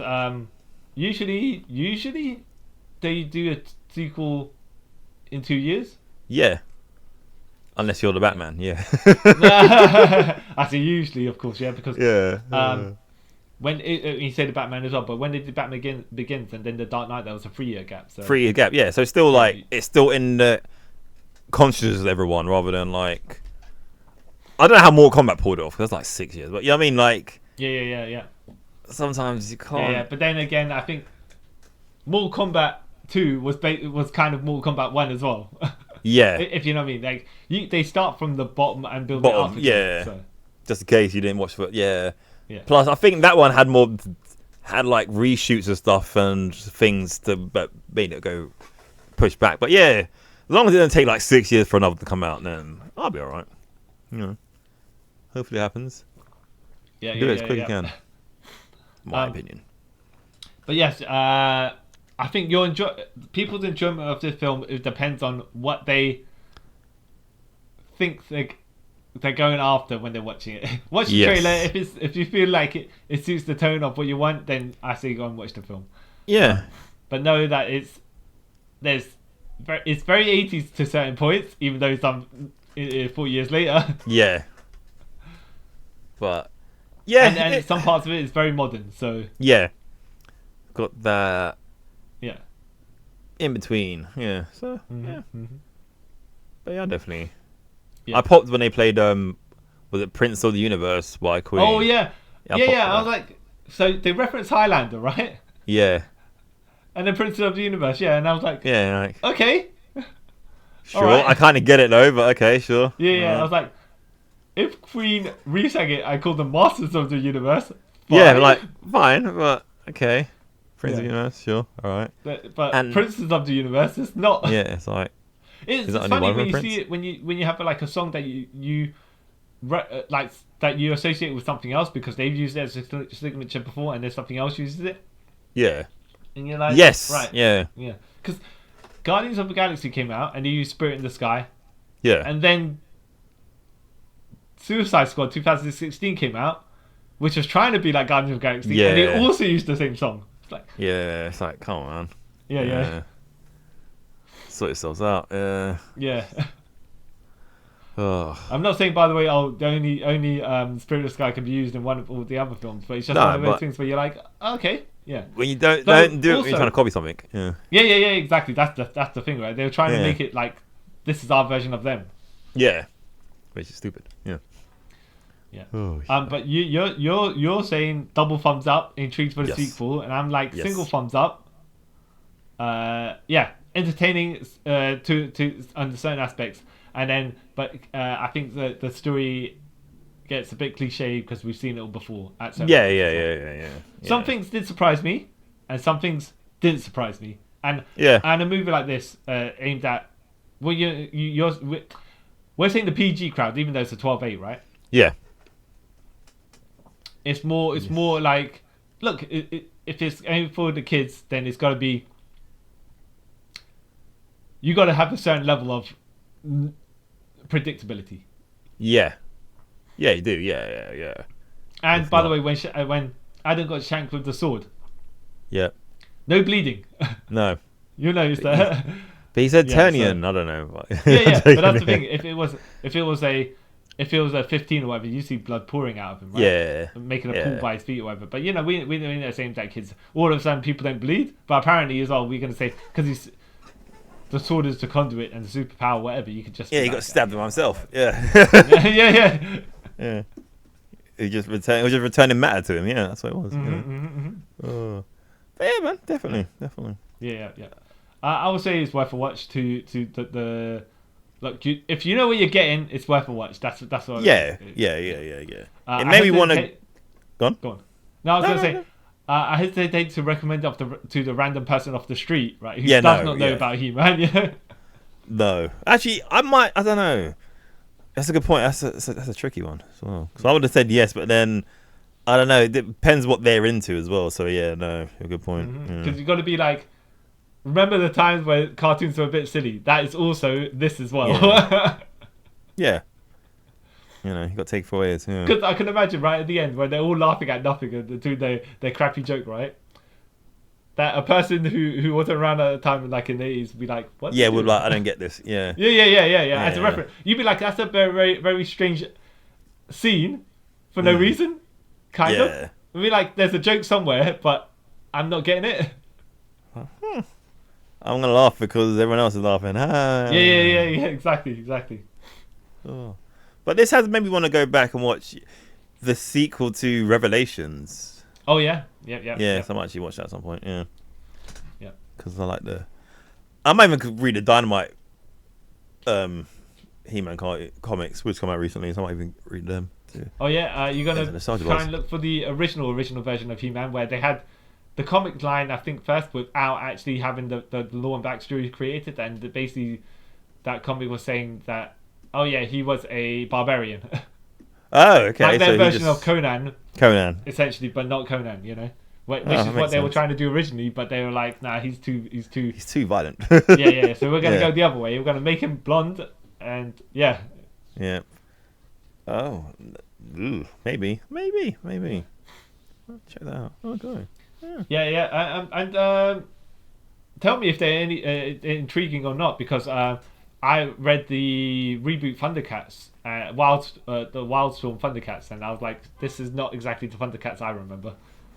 usually they do a sequel in 2 years. Yeah. Unless you're the Batman, yeah. I say usually, of course, yeah, because when you say the Batman as well, but when they did Batman Begins and then the Dark Knight, there was a 3-year gap. So 3-year gap, yeah. So it's still like it's still in the consciousness of everyone, rather than like, I don't know how Mortal Kombat pulled it off. That's like 6 years, but you know what I mean, like yeah. Sometimes you can't. Yeah, but then again, I think Mortal Kombat 2 was kind of Mortal Kombat 1 as well. Yeah. If you know what I mean, like they start from the bottom and build it up. Yeah. So. Just in case you didn't watch it. Yeah. Plus, I think that one had like reshoots and stuff and things but made it go push back. But yeah, as long as it doesn't take like 6 years for another to come out, then I'll be all right. You know, hopefully it happens. Yeah. Do it as quick as you can. My opinion. But yes, I think people's enjoyment of this film, it depends on what they think they're going after when they're watching it. Watch the trailer. If you feel like it suits the tone of what you want, then I say go and watch the film. Yeah. But know that it's very 80s to certain points, even though some 4 years later. Yeah. But yeah, and some parts of it is very modern. So yeah, got that. Yeah. In between, yeah. So yeah. But yeah, definitely. Yeah. I popped when they played was it Prince of the Universe by Queen? Oh yeah. I was like, so they reference Highlander, right? Yeah. And then Prince of the Universe, yeah, and I was like, yeah, like, okay. Sure, right. I kind of get it though, but okay, sure. Yeah. I was like, if Queen re-sang it, I call them Masters of the Universe. Fine. Yeah, like fine, but okay. Prince of the Universe, sure, all right. But Princes of the Universe, it's not. Yeah, it's like. It's funny when you see it when you have like a song that you like that you associate with something else because they've used it as a signature before, and there's something else uses it. Yeah. And you're like, yes, right, yeah. Because Guardians of the Galaxy came out, and they used Spirit in the Sky. Yeah. And then Suicide Squad 2016 came out, which was trying to be like Guardians of the Galaxy, and they also used the same song. It's like, it's like, come on. Yeah. Sort yourselves out. Yeah. Oh. I'm not saying, by the way, the only Spirit of the Sky can be used in one of all the other films, but it's just one of those things where you're like, okay, yeah. When you don't do it when you're trying to copy something. Yeah. Yeah, exactly. That's the thing, right? They were trying to make it like this is our version of them. Yeah. Which is stupid. Yeah. Yeah. Oh, but you're saying double thumbs up, intrigued for the sequel, and I'm like single thumbs up. Entertaining to under certain aspects, and then I think the story gets a bit cliche because we've seen it all before. Yeah. Some things did surprise me, and some things didn't surprise me. And a movie like this aimed at we're saying the PG crowd, even though it's a 12-8, right? Yeah. It's more like look, if it's aimed for the kids, then it's got to be. You got to have a certain level of predictability. Yeah, you do. Yeah. And If by the not- way, when Adam got shanked with the sword, Yeah. no bleeding. No. You noticed that. But he said Yeah, Turnian. I don't know. Yeah. But that's the thing. If it was a 15 or whatever, you see blood pouring out of him, right? Yeah. Making a pool by his feet or whatever. But we know the same that kids. All of a sudden, people don't bleed. But apparently, as well, we're gonna say because the sword is the conduit and the superpower, whatever. You could just Yeah, he got stabbed by himself. Yeah. yeah. He was just returning matter to him. Yeah, that's what it was. Oh. But yeah, man, definitely. Yeah. I would say it's worth a watch. To the look. If you know what you're getting, it's worth a watch. That's what. Yeah. It I made me want to. hesitate- Go on. Go on. No, I was gonna say. No. I hesitate to recommend it to the random person off the street, right? Who Yeah, does no, not know yeah. about He-Man. Yeah. No, actually, I might. I don't know. That's a good point. That's a tricky one as well. Because I would have said yes, but then I don't know. It depends what they're into as well. So yeah, no, a good point. Because you got to be like, remember the times where cartoons were a bit silly. That is also this as well. Yeah. You know, you got to take 4 years. Yeah. Because I can imagine right at the end when they're all laughing at nothing and doing their crappy joke, right? That a person who wasn't around at the time, like in the 80s, would be like, what? Yeah, would like, I don't get this. Yeah. Yeah. As a reference, you'd be like, that's a very, very, very strange scene for no reason, kind of. Yeah. It'd be like, there's a joke somewhere, but I'm not getting it. I'm gonna laugh because everyone else is laughing. Yeah, exactly. Oh. But this has made me want to go back and watch the sequel to Revelations. Oh yeah. Yeah, so I might actually watch that at some point. Yeah. Yeah. Because I like I might even read the Dynamite He-Man comics, which come out recently, so I might even read them too. Oh yeah, you're gonna Yeah, nostalgia try wise. and look for the original version of He-Man, where they had the comic line, I think, first without actually having the lore and backstory created, and basically that comic was saying that, oh yeah, he was a barbarian. Oh, okay. Like their so version of Conan, essentially, but not Conan, you know, which is that what makes they were sense. trying to do originally, but they were like, nah, he's too. He's too violent. Yeah. So we're gonna Yeah. go the other way. We're gonna make him blonde, and yeah. Yeah. Oh. Ooh, maybe. I'll check that out. Oh, okay. Yeah. And tell me if they're any intriguing or not, because I read the reboot Thundercats, the Wildstorm Thundercats, and I was like, this is not exactly the Thundercats I remember.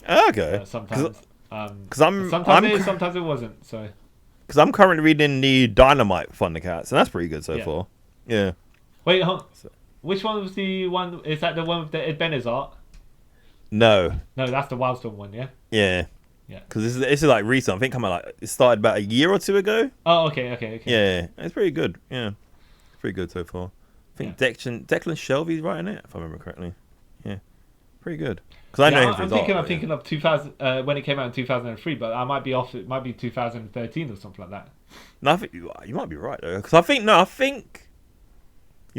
Okay. Sometimes, I'm it is, sometimes it wasn't. So because I'm currently reading the Dynamite Thundercats, and that's pretty good so Yeah. far. Yeah. wait, which one was the one? Is that the one with the Ed Benner's art? No. No, that's the Wildstorm one. Yeah. Yeah. Yeah. Because this is like recent. I think it started about a year or two ago. Oh, okay. Yeah. It's pretty good. Yeah. Pretty good so far. I think Declan Shelby's writing it, if I remember correctly. Yeah. Pretty good. Because I know him for his art. I'm thinking of 2000 when it came out in 2003, but I might be off. It might be 2013 or something like that. No, I think you might be right though. Because I think you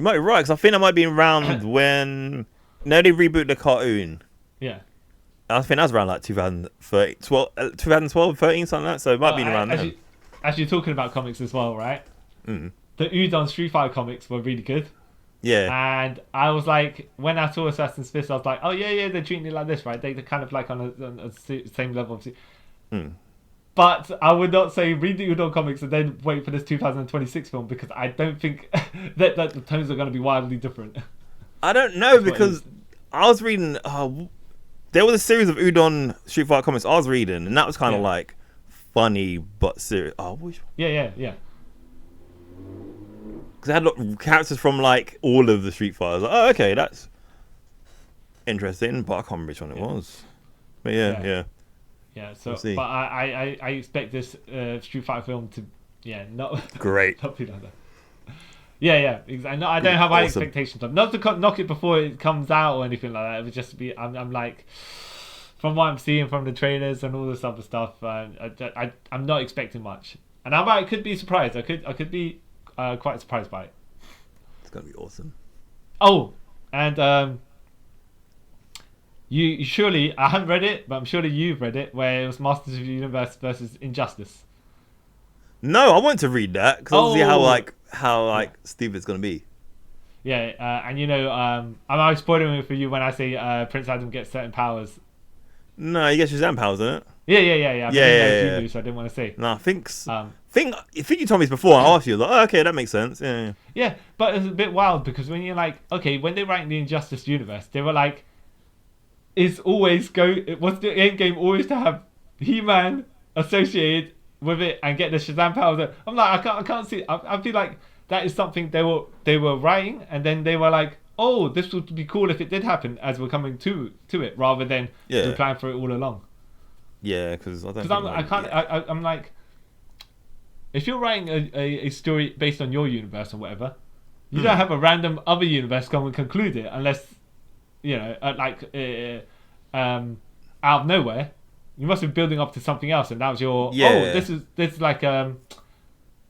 might be right. Because I think I might be around when they rebooted the cartoon. Yeah. I think that was around like 2012, 13, something like that. So it might be around then. As you're talking about comics as well, right? Mm. The Udon Street Fighter comics were really good. Yeah. And I was like, when I saw Assassin's Fist, I was like, oh yeah, they're treating it like this, right? They're kind of like on a same level of. But I would not say read the Udon comics and then wait for this 2026 film, because I don't think that the tones are going to be wildly different. I don't know, because I was reading. There was a series of Udon Street Fighter comics I was reading, and that was kind of like funny but serious. Oh, which one? Yeah. Because it had characters from like all of the Street Fighters. Like, oh, okay, that's interesting, but I can't remember which one it was. But yeah. Yeah. So, We'll see. but I expect this Street Fighter film to not Great. not be like that. Yeah, exactly. No, I don't have high Awesome. expectations of. Not to knock it before it comes out or anything like that. It would just be. I'm like, from what I'm seeing from the trailers and all this other stuff, I'm not expecting much, and I could be surprised. I could be quite surprised by it. It's gonna be awesome. Oh, and You surely, I haven't read it, but I'm sure you've read it, where it was Masters of the Universe versus Injustice. No, I want to read that because I'll see how Yeah. stupid it's gonna be. Yeah, and I'm spoiling it for you when I say Prince Adam gets certain powers. No, you get Shazam powers, isn't it? Yeah. I Yeah, believe yeah, you yeah. do, so I didn't want to say. No, Um, I think you told me this before. I asked you, like, oh, okay, that makes sense. Yeah. yeah, but it's a bit wild because when you're like, okay, when they write the Injustice universe, they were like, what's the end game always to have He-Man associated with it and get the Shazam powers? I'm like, I can't see. I feel like that is something they were writing, and then they were like, oh, this would be cool if it did happen as we're coming to it, rather than Yeah. we planned for it all along. Yeah, because I don't. Because I'm like, if you're writing a story based on your universe or whatever, you don't have a random other universe come and conclude it unless, out of nowhere. You must be building up to something else, and that was your. Yeah. Oh,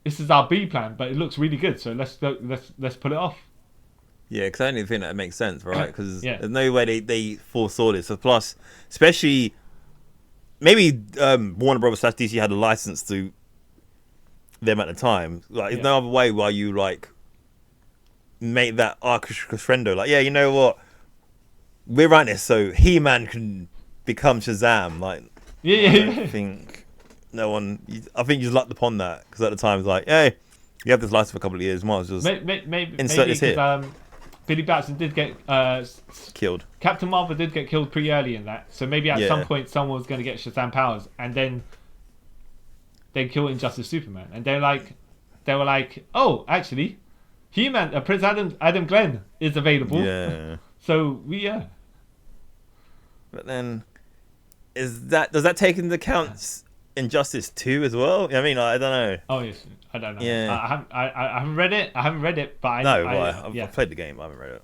this is our B plan, but it looks really good, so let's pull it off. Yeah, because I don't even think that makes sense, right? Because Yeah. there's no way they foresaw this. So plus, especially maybe Warner Brothers / DC had a license to them at the time. Like, there's no other way why you like make that crescendo. Like, yeah, you know what? We're writing this so He-Man can become Shazam. Like, I think no one. I think you just lucked upon that because at the time it's like, hey, you have this license for a couple of years. Might as well just maybe insert this here. Billy Batson did get Killed. Captain Marvel did get killed pretty early in that, so maybe at some point someone was going to get Shazam powers, and then they kill Injustice Superman, and they were like, oh, actually, He-Man, Prince Adam Glenn is available. Yeah. So But then, does that take into account Injustice 2 as well? I mean, I don't know. Oh yes, I don't know. Yeah. I haven't read it. But I've played the game. I haven't read it.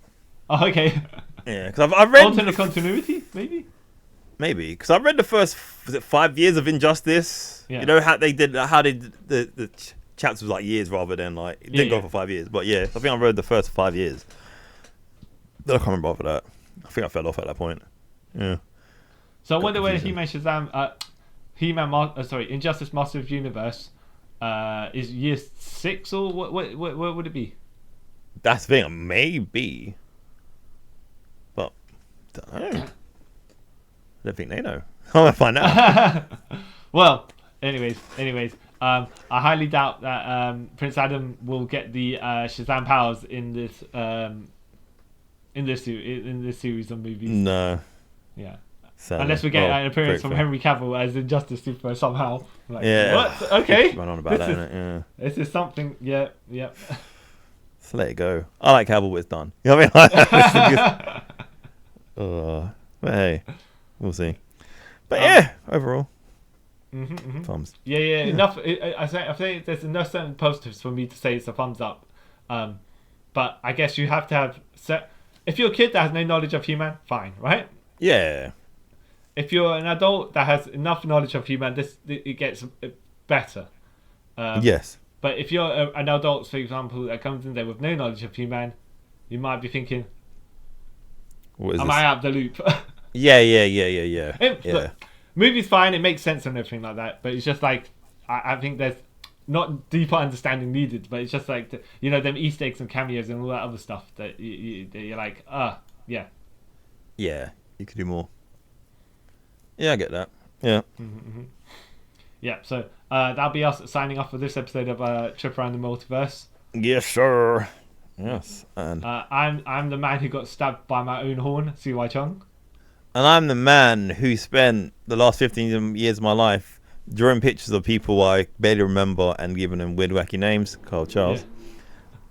Oh, okay. Yeah, because I've read alternate continuity, maybe. Maybe because I read the first 5 years of Injustice. Yeah. You know how they did the chapters was like years rather than like it didn't go for 5 years. But yeah, I think I read the first 5 years. Then I can't remember after that. I think I fell off at that point. Yeah. So I wonder whether He-Man Shazam, Injustice Master of the Universe, is year 6 or what would it be? That's the thing, maybe. But don't know. I don't think they know. I'm gonna find out. Well, anyways, I highly doubt that Prince Adam will get the Shazam powers in this series of movies. No. Yeah. Sadly. Unless we get an appearance from Henry Cavill as Injustice Superman somehow. Like, yeah. What? Okay. Run on about that, innit? Yeah. This is something. Yeah. Just let it go. I like Cavill, but it's done. You know what I mean? But hey, we'll see. But yeah, overall. Thumbs. Yeah. Enough. I think there's enough certain positives for me to say it's a thumbs up. But I guess you have to have if you're a kid that has no knowledge of He-Man, fine, right? Yeah. If you're an adult that has enough knowledge of He-Man, it gets better. Yes. But if you're an adult, for example, that comes in there with no knowledge of He-Man, you might be thinking, am I out of the loop? Yeah. Look, movie's fine, it makes sense and everything like that, but it's just like, I think there's not deeper understanding needed, but it's just like, them Easter eggs and cameos and all that other stuff that you're like, yeah. Yeah, you could do more. Yeah, I get that. Yeah. Yeah, so that'll be us signing off for this episode of Trip Around the Multiverse. Yes, sir. Yes. And I'm the man who got stabbed by my own horn, CY Chung. And I'm the man who spent the last 15 years of my life drawing pictures of people I barely remember and giving them weird, wacky names. Carl Charles. Yeah.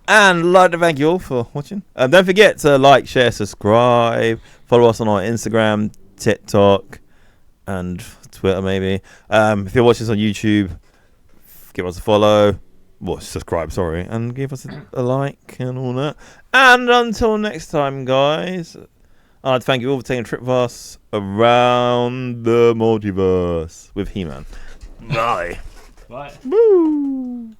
And I'd like to thank you all for watching. Don't forget to like, share, subscribe. Follow us on our Instagram, TikTok, and Twitter maybe. If you're watching this on YouTube, give us a follow. Well, subscribe, sorry. And give us a like and all that. And until next time, guys, I'd like to thank you all for taking a trip with us around the multiverse with He-Man. Bye. Bye. Woo!